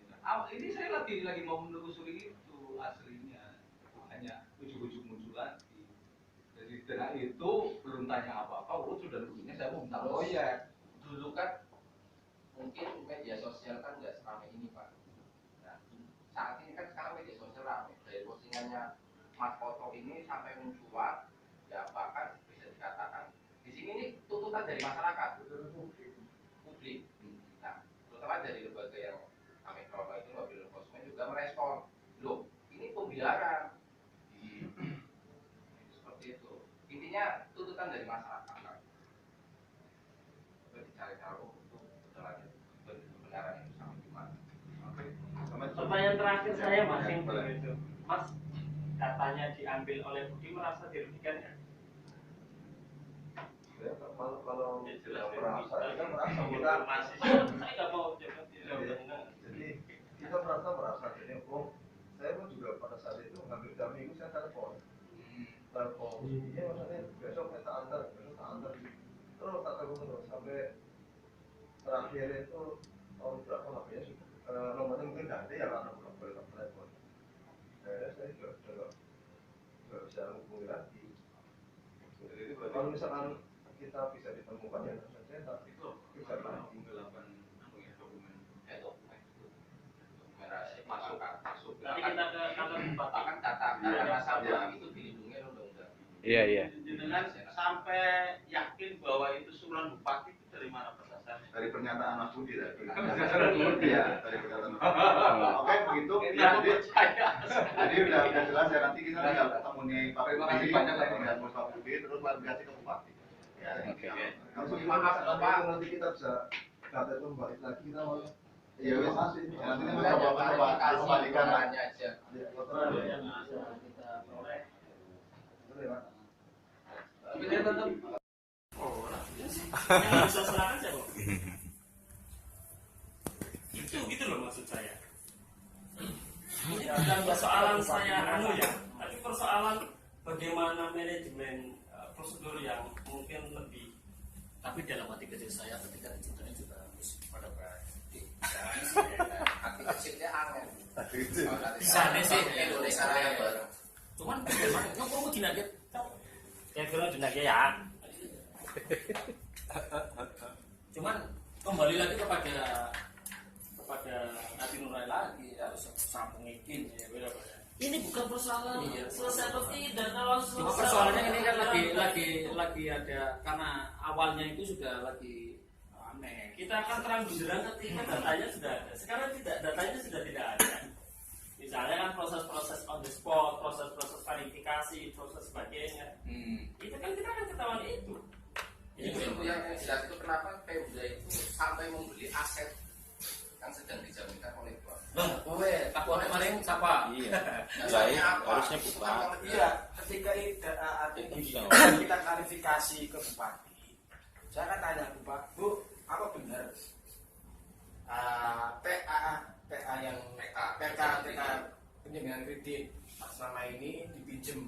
Ini saya lagi mau menelusuri itu aslinya, hanya ujuk-ujuk muncul lagi. Jadi dengan itu belum tanya apa-apa, sudah dulunya saya mau minta proyek. Dulu kan mungkin media sosial kan nggak seramai ini Pak. Nah, saat ini kan sekarang media sosial ramai dari postingannya Mas Foto ini sampai mencuat, ya bahkan bisa dikatakan di sini ini tuntutan dari masyarakat, publik. Nah, terutama dari lembaga yang kami kelola itu mobil konsumen juga merespon, loh ini pembiaran. Seperti itu. Intinya tuntutan dari masyarakat. Dicari tahu untuk kebenaran itu sampai di mana. Pertanyaan terakhir saya masing begitu. Mas, datanya diambil oleh Budi merasa dirugikan ya? Kalau Ya, jelas merasa ya, kita merasa kita Informasi. Saya nggak mau jawab. jadi kita merasa jadi saya pun juga pada saat itu ngambil jam minggu saya telepon iya maksudnya besok kita antar terus tak telepon terus sampai terakhir itu tahun berapa HP-nya sudah nomornya mungkin ganti ya karena belum boleh telepon saya juga nggak bisa menghubungi lagi jadi kalau misalkan kita bisa ditemukan ya saya tak Itu bisa lagi penggelapan dokumen Masuk. Nanti kita ke kantor bupati. Bahkan data nasabah itu dilindungi oleh undang-undang. Iya. Dengan sampai yakin bahwa itu surat bupati itu dari mana Pak? dari pernyataan Mas Budi tadi. Iya, dari pernyataan Mas Budi. Oke, begitu. Jadi udah jelas ya, nanti kita tinggal ketemu nih Pak Budi, dengan Pak Budi, terus klarifikasi ke Bupati. Ya, kalau maaf Bapak, nanti kita bisa katakan balik lagi kita mau. Iya, wes nanti kita coba kembalikan aja. Tapi dia tetap yang bisa serahkan siapa? Gitu loh maksud saya. Ya, dan persoalan saya ya, tapi persoalan bagaimana manajemen prosedur yang mungkin lebih. Tapi dalam hati kecil saya ketika dicintai juga harus pada baik. Hati kecilnya angin. Bisa nih sih Indonesia Raya bareng. Cuman bagaimana? Yang kamu dinaget? Kayak kira dinaga ya. Cuman kembali lagi kepada Nabi Nurai lagi harus sambung ikin ya berapa ya. Ini bukan persoalan selesai atau tidak. Kalau Cuma selesai, persoalannya ini kan lagi ada karena awalnya itu sudah lagi aneh. kita akan terang benderang ketika datanya sudah ada. Sekarang tidak, datanya sudah tidak ada. Misalnya kan proses-proses on the spot, proses-proses verifikasi, proses sebagainya. Itu kan kita akan ketahuan itu. Itu yang jelas itu kenapa Pemda itu sampai membeli aset yang sedang dijaminkan oleh bank. Takuannya kemarin siapa? Iya. Harusnya bukan. Iya, ketika kita klarifikasi ke Bupati, saya kan tanya Bupati, Bu, apa benar PA yang PK penjaminan kredit atas nama ini dipinjam?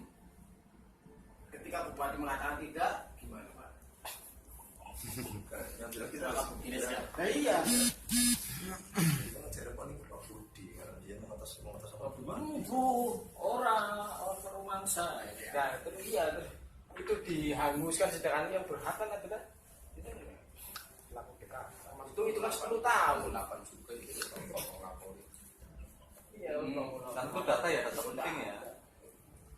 Ketika Bupati mengatakan tidak, gimana Pak? yang jelas kita harus Ini siap. Nah iya, kita ngejar paling ke Pak Budi karena dia mengatas apa Orang rumangsa. nah terus iya terus itu dihanguskan sedangkan yang berhak kan adalah itu pelaku PK. Itu kan 10 tahun. 8 juga itu lapor. Iya, Dan itu data ya, data penting ya.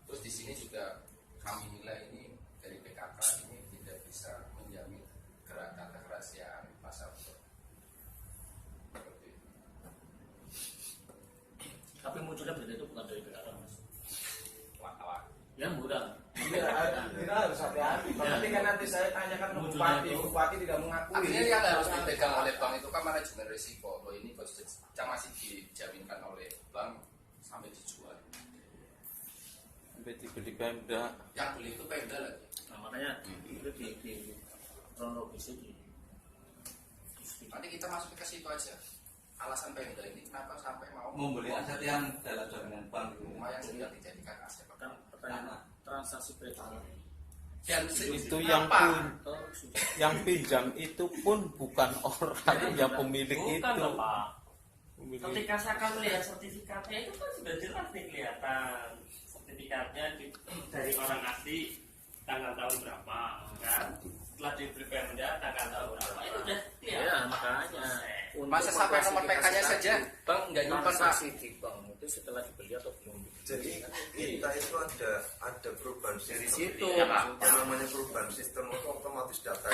Terus di sini juga kami nilai ini dari PKK ini tidak bisa menjamin data kerahasiaan pasar. Tapi munculnya berita itu bukan dari PKK mas. Wartawan. Ya mudah. Iya, kita harus hati-hati. Ketika nanti saya tanyakan ke Bupati, Bupati tidak mengakui. Artinya yang harus dipegang oleh bank itu kan manajemen risiko. Loh ini yang masih dijaminkan oleh bank sampai dijual. Sampai dibeli Pemda. Yang beli itu Pemda lagi. Nah, makanya itu di kronologisnya di Nanti kita masuk ke situ aja. Alasan Pemda ini kenapa sampai mau Membeli aset yang dalam jaminan bank. rumah yang sudah dijadikan aset. kan pertanyaan transaksi PKK. Dan Itu yang yang pinjam itu pun bukan orang yang pemilik Bukan itu. loh Pak. Pemilik. Ketika saya akan melihat sertifikatnya itu kan sudah jelas nih kelihatan sertifikatnya dari orang asli tanggal tahun berapa kan, setelah dibeli Pemda tanggal tahun berapa itu udah kelihatan. Ya makanya. masa sampai nomor PK-nya saja bank nggak nyimpan Pak. Transaksi di bank itu setelah dibeli atau belum. jadi kita itu ada perubahan Dari sistem. situ Iya, Pak. Yang namanya perubahan sistem itu otomatis data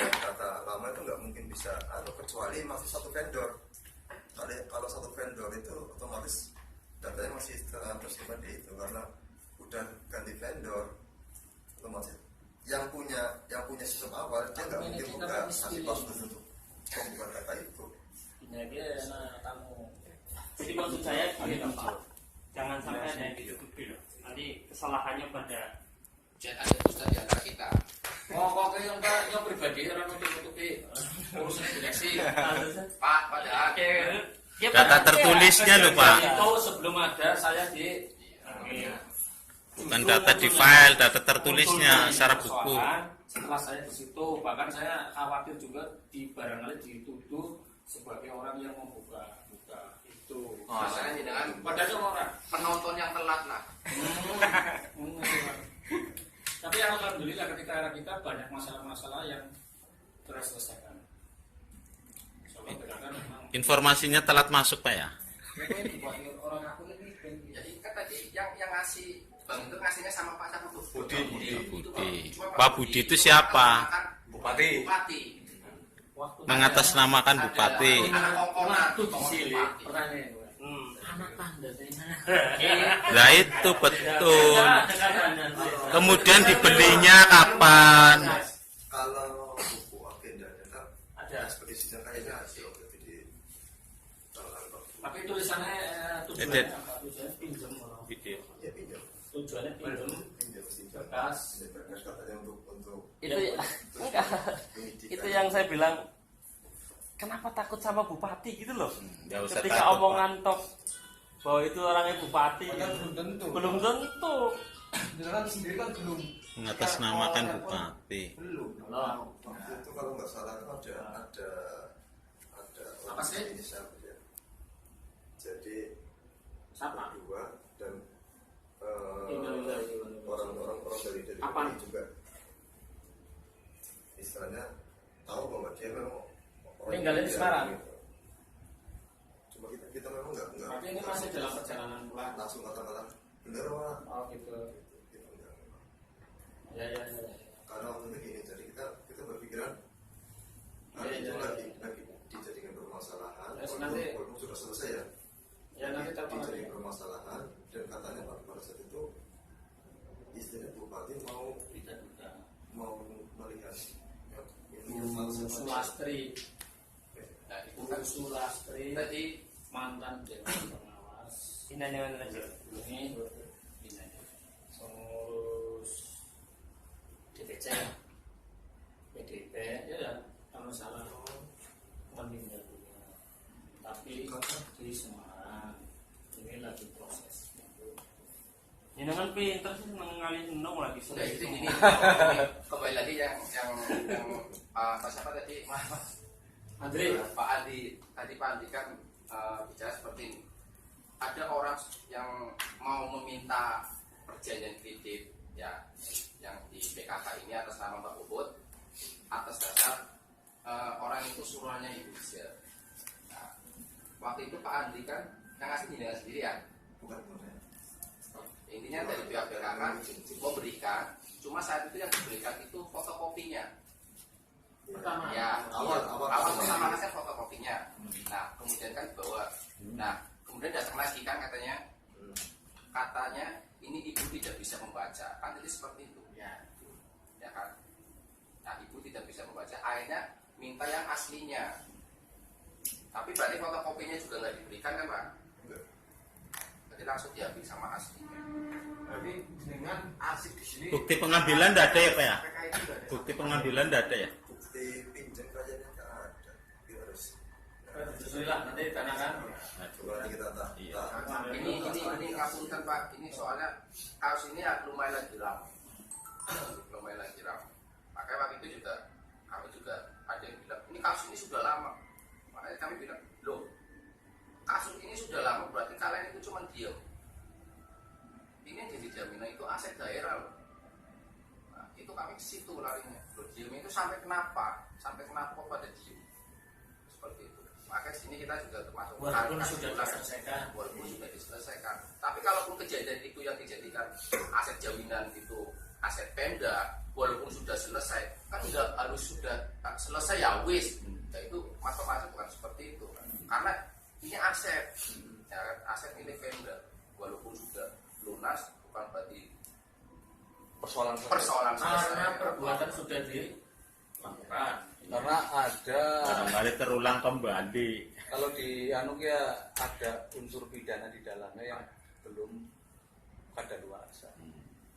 lama itu nggak mungkin bisa kecuali masih satu vendor. Kalau satu vendor itu otomatis datanya masih tersimpan di itu karena udah ganti vendor otomatis yang punya sistem awal dia nggak mungkin buka kasih password untuk membuka data itu. Ini dia tamu. Jadi maksud saya gini loh Pak, jangan sampai ada yang ditutupi loh. Nanti kesalahannya pada Jangan ada ustaz di antara kita. Kok yang pribadi orang nutupi urusan direksi. Pak, padahal Data tertulisnya loh Pak. Itu sebelum ada saya di Bukan data di file, data tertulisnya secara buku. Setelah saya di situ, bahkan saya khawatir juga barangkali dituduh sebagai orang yang membuka itu. masalahnya dengan Padahal orang. penonton yang telat lah. Tapi alhamdulillah ketika kita banyak masalah-masalah yang terselesaikan. Soalnya kadang memang Informasinya telat masuk Pak ya. orang aku ini Jadi kan tadi yang ngasih bank itu ngasihnya sama Pak Sapu Budi. Pak Budi itu siapa? Bupati. Bupati. waktu mengatasnamakan bupati. Waktu di sini pertanyaan. anak tanda dari mana? Nah itu betul. Kemudian dibelinya kapan? Kalau buku agenda tetap Ada. ekspedisinya kayaknya hasil di tanggal 40. Tapi tulisannya Edit. tujuannya apa? Tujuannya pinjam orang. Video. Ya pinjam. Tujuannya pinjam Pinjam bekas. berkas katanya untuk Itu enggak. pendidikan. Itu yang saya bilang kenapa takut sama bupati gitu loh. Nggak usah Ketika takut, omongan top bahwa itu orangnya bupati Padahal gitu. belum tentu. Belum tentu. Dengan sendiri kan belum. Mengatasnamakan bupati. Belum. Waktu itu kalau nggak salah itu ada Apa sih? inisial ya. Jadi Siapa? dua dan Ini. orang-orang dari Apa? PDI juga istilahnya tahu bahwa dia memang orang Tinggalnya di yang Semarang? gitu. Cuma kita memang nggak Tapi ini masih dalam perjalanan pulang. langsung kata-kata bener wah Oh gitu. gitu, enggak. Ya. Karena waktu itu gini, jadi kita berpikiran Iya, itu iya. lagi dijadikan permasalahan Terus nanti- walaupun sudah selesai ya. Ya nanti telepon lagi. Dijadikan permasalahan dan katanya pada saat itu istilahnya bupati mau melihat Sulastri. Nah, itu kan Sulastri. tadi Mantan Dewan Pengawas. Ini mana aja. Ini pengurus DPC PDP ya kalau salah meninggal dunia tapi di Semarang ini lagi proses. Ini kan pinter sih mengalih nong lagi sudah itu ini kembali lagi yang Pak siapa tadi Mas Andre. Pak Andi tadi Pak Andi kan bicara seperti ini. Ada orang yang mau meminta perjanjian kredit ya yang di PKK ini atas nama Mbak Bubut atas dasar orang itu suruhannya Ibu Gisel. Nah, waktu itu Pak Andi kan yang ngasih dengan sendirian. bukan Intinya dari pihak PKK mau berikan, cuma saat itu yang diberikan itu fotokopinya. Pertama. Ya, Awal pertama saya fotokopinya. Nah, kemudian kan dibawa. Nah, kemudian datang lagi kan katanya ini ibu tidak bisa membaca. Kan jadi seperti itu. Ya kan. Nah, ibu tidak bisa membaca. Akhirnya minta yang aslinya. Tapi berarti fotokopinya juga nggak diberikan kan Pak? Jadi langsung diambil sama aslinya. Berarti dengan asik di sini. Bukti pengambilan tidak ada ya Pak ya? PKI itu nggak ada. Bukti pengambilan tidak ada ya? bukti pinjam kayaknya nggak ada. Kita harus Bismillah nanti tanyakan. nah, coba nanti kita Iya. Ini ngapunten Pak. Ini soalnya kasus ini ya lumayan lagi ramai. Makanya waktu itu juga kami juga ada yang bilang ini kasus ini sudah lama. Makanya kami bilang loh kasus ini sudah lama berarti kalian itu cuma diem. Ini yang jadi jaminan itu aset daerah loh. Nah, itu kami ke situ larinya. Loh, diem itu sampai kenapa kok pada diem seperti itu. Makanya sini kita juga termasuk Walaupun sudah diselesaikan. walaupun sudah diselesaikan. Tapi kalaupun kejadian itu yang dijadikan aset jaminan itu aset Pemda, walaupun sudah selesai, kan nggak harus sudah selesai ya wis. Nah, itu masuk bukan seperti itu. Karena ini aset, ya, aset milik Pemda, walaupun sudah lunas bukan berarti Persoalan persoalan Karena selesai. perbuatan sudah dilakukan. karena ada Barangkali terulang kembali. kalau di anu ya ada unsur pidana di dalamnya yang belum kadaluarsa.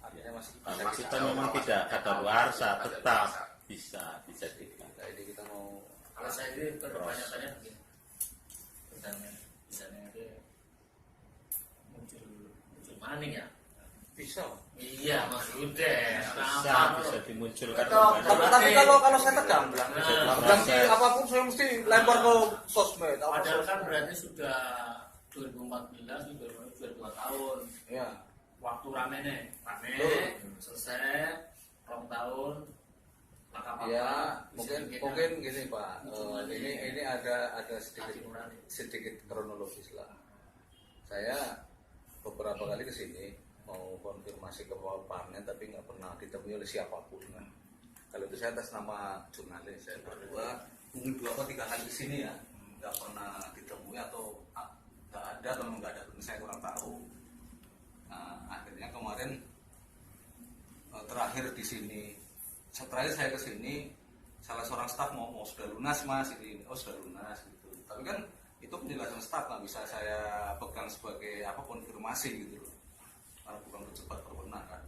Artinya masih Kalau kita memang tidak kadaluarsa tetap bisa dijadikan. Nah, ini kita mau Kalau saya ini bertanya-tanya begini. Misalnya dia muncul maning ya. bisa. Iya maksudnya. Bisa dimunculkan Tapi kalau saya tegang bilang, Nah, berarti apapun saya mesti lempar ke sosmed. Padahal kan berarti sudah 2014 sudah 2 tahun. Ya. Waktu rame selesai 2 tahun. Ya, mungkin gini Pak. Ini ada sedikit kronologis lah. Saya beberapa kali ke sini mau konfirmasi ke Panen tapi nggak pernah ditemui oleh siapapun. Nah, kalau itu saya atas nama jurnalis, saya berdua mungkin 2 atau 3 kali di sini ya, nggak pernah ditemui atau nggak ada atau nggak ada, saya kurang tahu. Nah, akhirnya kemarin terakhir di sini, terakhir saya ke sini, salah seorang staf mau sudah lunas mas ini, oh sudah lunas gitu. Tapi kan itu penjelasan staf, nggak bisa saya pegang sebagai apa konfirmasi gitu loh, karena bukan pejabat berwenang kan.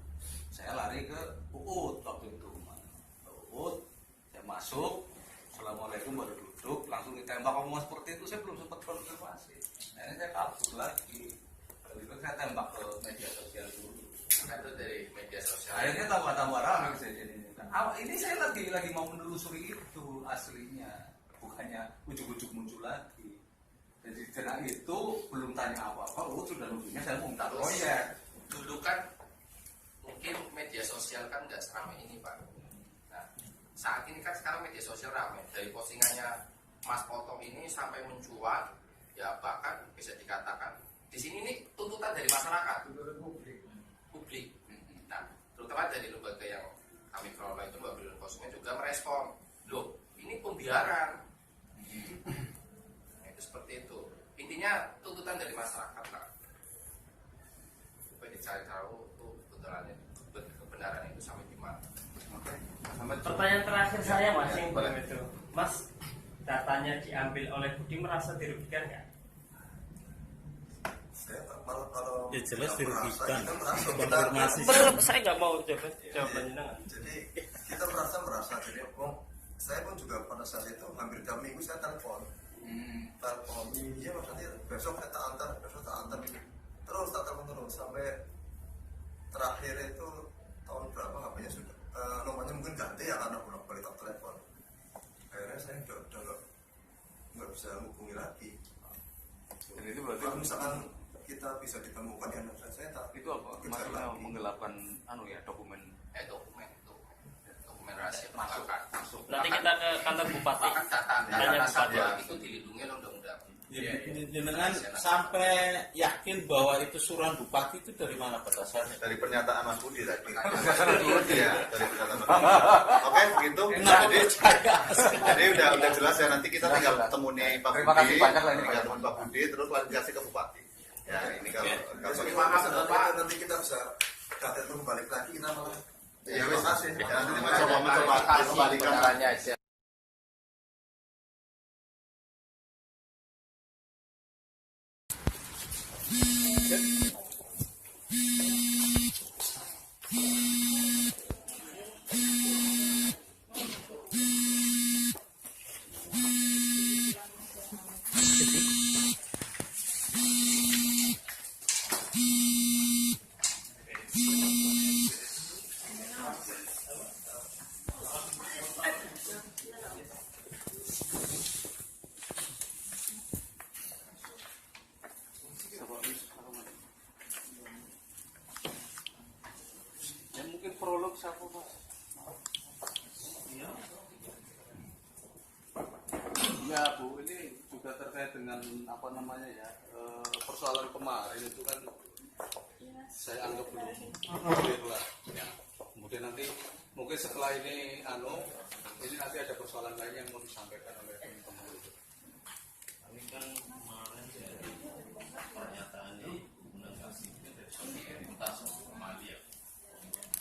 Saya lari ke UUD waktu itu, ke UUD, saya masuk, assalamualaikum, baru duduk, langsung ditembak ngomong seperti itu, saya belum sempat konfirmasi. Akhirnya saya kabur lagi, lalu itu saya tembak ke media sosial dulu. Itu dari media sosial. Akhirnya tambah ramai kejadian ini. Ini saya lagi mau menelusuri itu aslinya, bukannya ujuk-ujuk muncul lagi. Jadi karena itu belum tanya apa-apa, sudah nuduhnya saya mau minta proyek. Dulu kan mungkin media sosial kan nggak seramai ini Pak. Nah, saat ini kan sekarang media sosial ramai, dari postingannya Mas Potong ini sampai mencuat, ya bahkan bisa dikatakan di sini nih tuntutan dari masyarakat, publik. Nah, terutama dari lembaga yang kami kelola itu Mbak Bidang Konsumen juga merespon, loh ini pembiaran. Nah, itu seperti itu. Intinya tuntutan dari masyarakat Pak. Supaya dicari tahu itu kebenaran itu sampai di mana. Pertanyaan terakhir saya Mas, yang itu, Mas, datanya diambil oleh Budi merasa dirugikan nggak? Saya kalau Ya jelas merasa, dirugikan. kita merasa Konfirmasi. Saya nggak mau jawabannya. jadi kita merasa jadi saya pun juga pada saat itu hampir jam minggu saya telepon iya maksudnya besok saya tak antar terus tak telepon terus sampai terakhir itu tahun berapa HP-nya sudah nomornya mungkin ganti ya karena bolak-balik tak telepon. Akhirnya saya udah nggak bisa hubungi lagi. Dan itu berarti kalau misalkan kita bisa ditemukan ya saya tak itu apa? Maksudnya menggelapkan dokumen Rahasia masuk. Nanti kita ke kantor bupati. Bahkan data Tanya nasabah Bupati. itu dilindungi oleh undang-undang. Jenengan sampai yakin bahwa itu suruhan bupati itu dari mana Pak dasarnya? dari pernyataan Mas Budi tadi. Iya, dari pernyataan Mas Budi. Oke, begitu. Jadi udah jelas ya, nanti kita tinggal ketemu nih Pak Budi. Terima kasih banyak lah ini. Tinggal ketemu Pak Budi terus klarifikasi ke bupati. Ya, ini kalau nanti kita bisa data itu balik lagi kita malah. Ya, wes kasih. Nanti mencoba kembalikan aja. Ya mungkin prolog siapa Mas? Ya Bu, ini juga terkait dengan apa namanya ya, persoalan kemarin itu kan saya anggap belum clear lah. Ya. Kemudian nanti mungkin setelah ini ini nanti ada persoalan lain yang mau disampaikan oleh teman-teman itu. Kami kan kemarin dari pernyataan di Undang Kasih dari pemerintah Somali ya,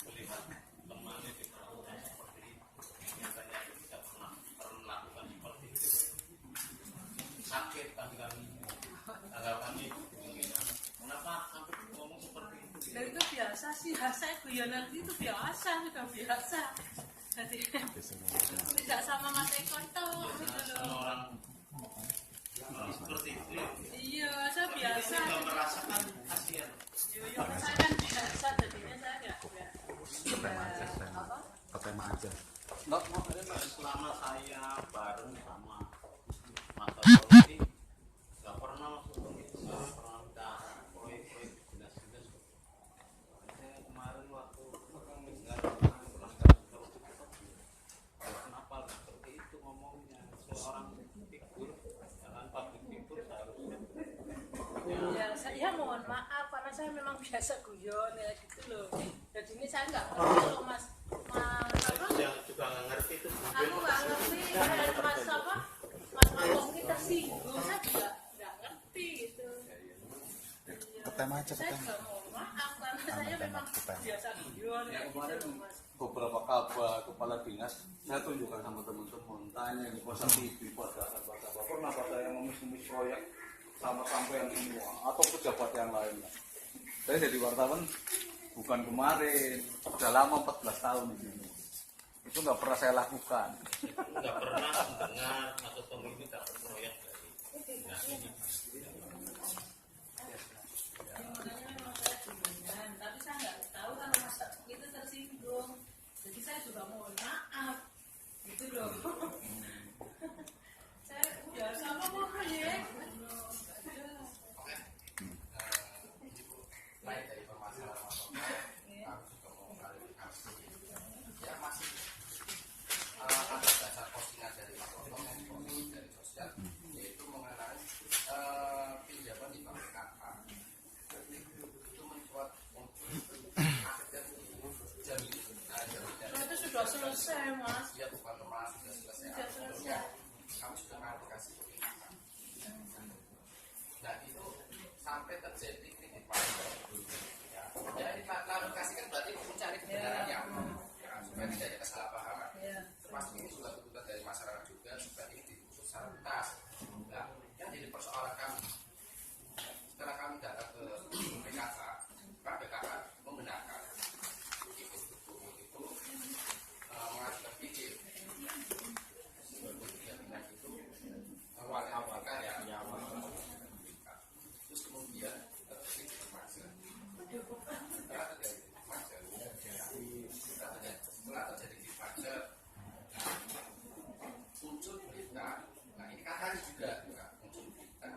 melihat teman di perlakuan seperti itu, nyatanya tidak pernah melakukan seperti itu. Sakit kami kenapa sampai ngomong seperti itu? Dan itu biasa sih, saya guyonan itu biasa, sudah biasa. Jadi tidak sama Mas Eko itu gitu loh. Orang seperti itu. Iya, saya biasa. Tidak merasakan kasihan. Iya, saya kan biasa, jadinya saya nggak apa? Nggak mau Selama saya bareng sama Mas Eko nggak pernah masuk itu, nggak pernah minta proyek-proyek dinas-dinas. Saya kemarin waktu mendengar kenapa seperti itu ngomongnya, seorang figur jangan public figur seharusnya. Ya, saya mohon maaf karena saya memang biasa guyon ya gitu loh. Jadi ini saya nggak perlu Mas apa? Yang juga nggak ngerti itu. Aku nggak ngerti Mas apa? aja Saya juga mohon maaf karena saya memang biasa guyon. Ya kemarin beberapa kabar kepala dinas saya tunjukkan sama teman-teman, tanya di pasar TV pada pernah pada yang ngemis proyek sama sampean semua atau pejabat yang lain. Saya jadi wartawan bukan kemarin, sudah lama 14 tahun di sini. Itu nggak pernah saya lakukan. Nggak pernah mendengar atau meminta proyek dari. Nah, ini Tapi saya nggak tahu kalau Mas itu tersinggung. Jadi saya juga mohon maaf. Gitu loh. Saya udah sama proyek. Lain dari permasalahan Mas Oka, aku juga mau klarifikasi. Ya masih atas dasar postingan dari Mas Oka yang posting dari sosial, yaitu mengenai pinjaman di bank PKK. Itu mencuat untuk akhirnya jaminan. Itu sudah selesai, Mas. Ya bukan normal sudah selesai. Sudah selesai. Kami sudah klarifikasi seperti itu. Nah itu sampai terjadi titik pada. Ya ini klarifikasi kan berarti mencari kebenarannya, ya, supaya tidak ada kesalahpahaman. Termasuk ini juga tuntutan dari masyarakat juga supaya ini diusut secara tuntas. Nah, yang jadi persoalan kami setelah kami datang ke PKK, Pak PKK membenarkan itu mengajukan pikir itu awal kan ya, terus kemudian setelah terjadi di Pajar muncul berita, nah ini katanya juga muncul berita,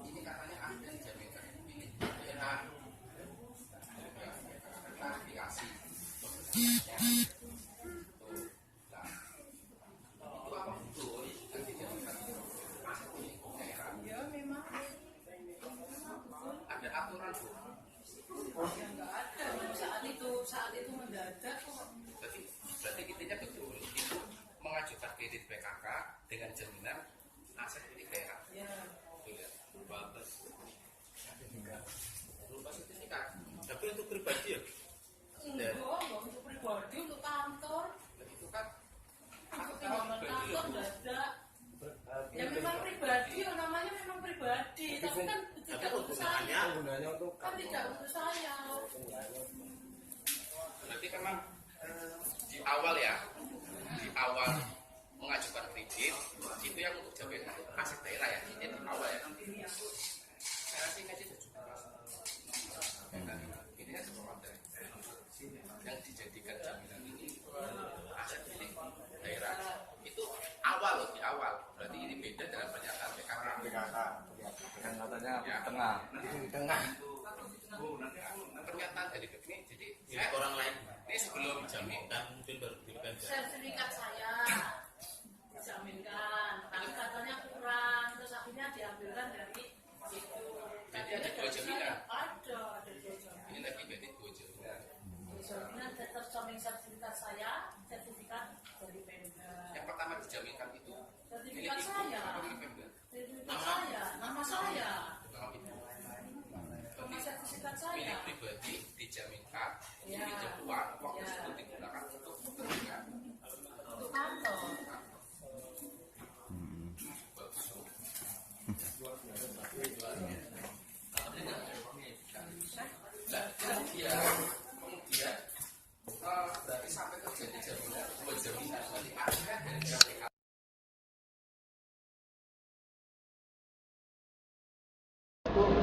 ini katanya ada dijaminkan milik daerah, klarifikasi, nah itu apa betul yang dijaminkan aset milik daerah? Ya memang. Ada aturan bu. Ya nggak ada. Saat itu mendadak kok. Berarti intinya betul itu mengajukan kredit PKK dengan jaminan aset milik daerah. Ya. Betul ya. Bagus. Lupa sertifikat. Tapi untuk pribadi ya. Enggak untuk pribadi, untuk kantor. Itu kan Untuk pinjaman kantor mendadak. Ya memang pribadi, ya namanya memang pribadi. Tapi kan tidak untuk saya. Gunanya untuk Kan tidak untuk saya. berarti memang di awal ya, di awal mengajukan kredit itu yang untuk jaminan aset daerah ya, ini di awal ya. Saya sih ngaji 17. Ini kan semua dari yang dijadikan jaminan ini aset milik daerah itu awal loh, di awal. Berarti ini beda dengan pernyataan PKK. Yang katanya Ya. tengah. di tengah. Pernyataan dari ini jadi milik orang lain. ini sebelum Dijaminkan mungkin baru diberikan. Sertifikat saya dijaminkan, tapi katanya kurang, terus akhirnya diambilkan dari itu. Jadi ada dua jaminan. Ada dua jaminan. ini lagi berarti 2 jaminan. Jaminan terjamin sertifikat saya, sertifikat dari Pemda. Yang pertama dijaminkan itu Sertifikat saya, milik Pemda. sertifikat saya, nama saya, Nama ibu. nama sertifikat saya. Milik pribadi dijaminkan Ya. pinjam uang waktu Ya. itu digunakan untuk kepentingan Untuk kantor. bagus. Nah, kemudian berarti sampai terjadi jaminan 2 jaminan berarti akhirnya dari KPK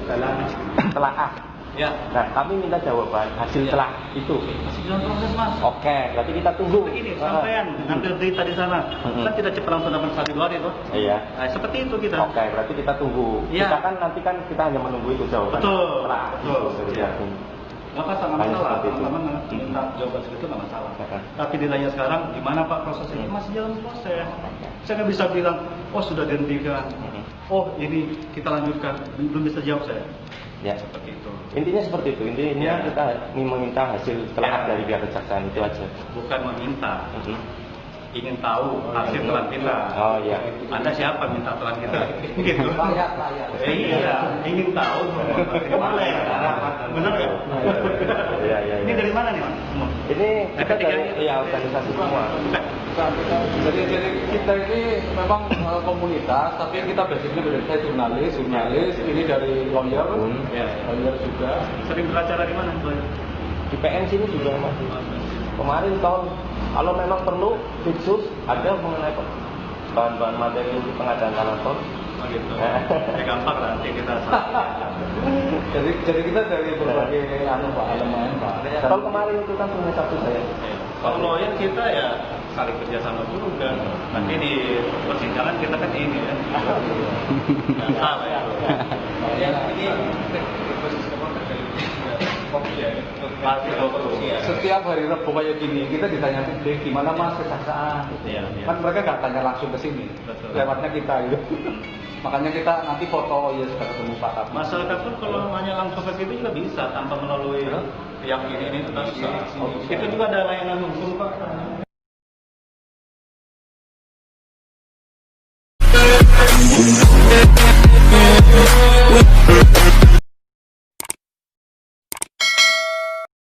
dalam telaah. Ya. Nah, kami minta jawaban hasil telah itu. Masih dalam proses, Mas. Oke, berarti kita tunggu. Begini, sampean ngambil berita di sana, kan tidak cepat langsung dapat 1 2 hari itu. Iya. Nah, seperti itu kita. Oke, berarti kita tunggu. Iya. Kita kan nanti kan kita hanya menunggu itu jawaban. Betul. Telah. Betul. Itu. Iya. Nggak masalah, nggak Hanya masalah. seperti itu. Teman-teman minta jawaban segitu nggak masalah. Oke. Tapi ditanya sekarang, gimana Pak prosesnya? Masih dalam proses. Saya nggak bisa bilang, oh sudah dihentikan. Oh ini kita lanjutkan. Belum bisa jawab saya. Ya. Seperti itu. Intinya seperti itu. Intinya Ya. kita meminta hasil telah Ya. dari pihak kejaksaan itu aja. Bukan meminta. ingin tahu hasil telan kita. Oh iya. Anda siapa minta telan kita? Gitu. Iya, ingin tahu. Boleh. Benar nggak? Iya. Ini dari mana nih, Mas? Ini kita dari organisasi semua. Jadi kita ini memang komunitas, tapi kita basicnya dari saya jurnalis, ini dari lawyer, lawyer juga. Sering beracara di mana? Di PN sini juga masih. Kemarin kalau memang perlu khusus ada mengenai bahan-bahan materi untuk pengadaan tanah tol. Oh gitu. Ya gampang lah, nanti kita jadi kita dari berbagai elemen Pak. Kalau kemarin itu kan punya satu saya. Kalau lawyer kita ya saling kerjasama juga. Nanti di persidangan kita kan ini ya. Nggak salah ya. Setiap hari Rabu kayak gini kita ditanya publik gimana Mas kesaksaan. Kan mereka nggak tanya langsung ke sini, lewatnya kita gitu. Makanya kita nanti foto ya sudah ketemu Pak Kapolri. Masyarakat pun kalau nanya langsung ke situ juga bisa tanpa melalui yang ini itu bisa. Itu juga ada layanan hukum Pak.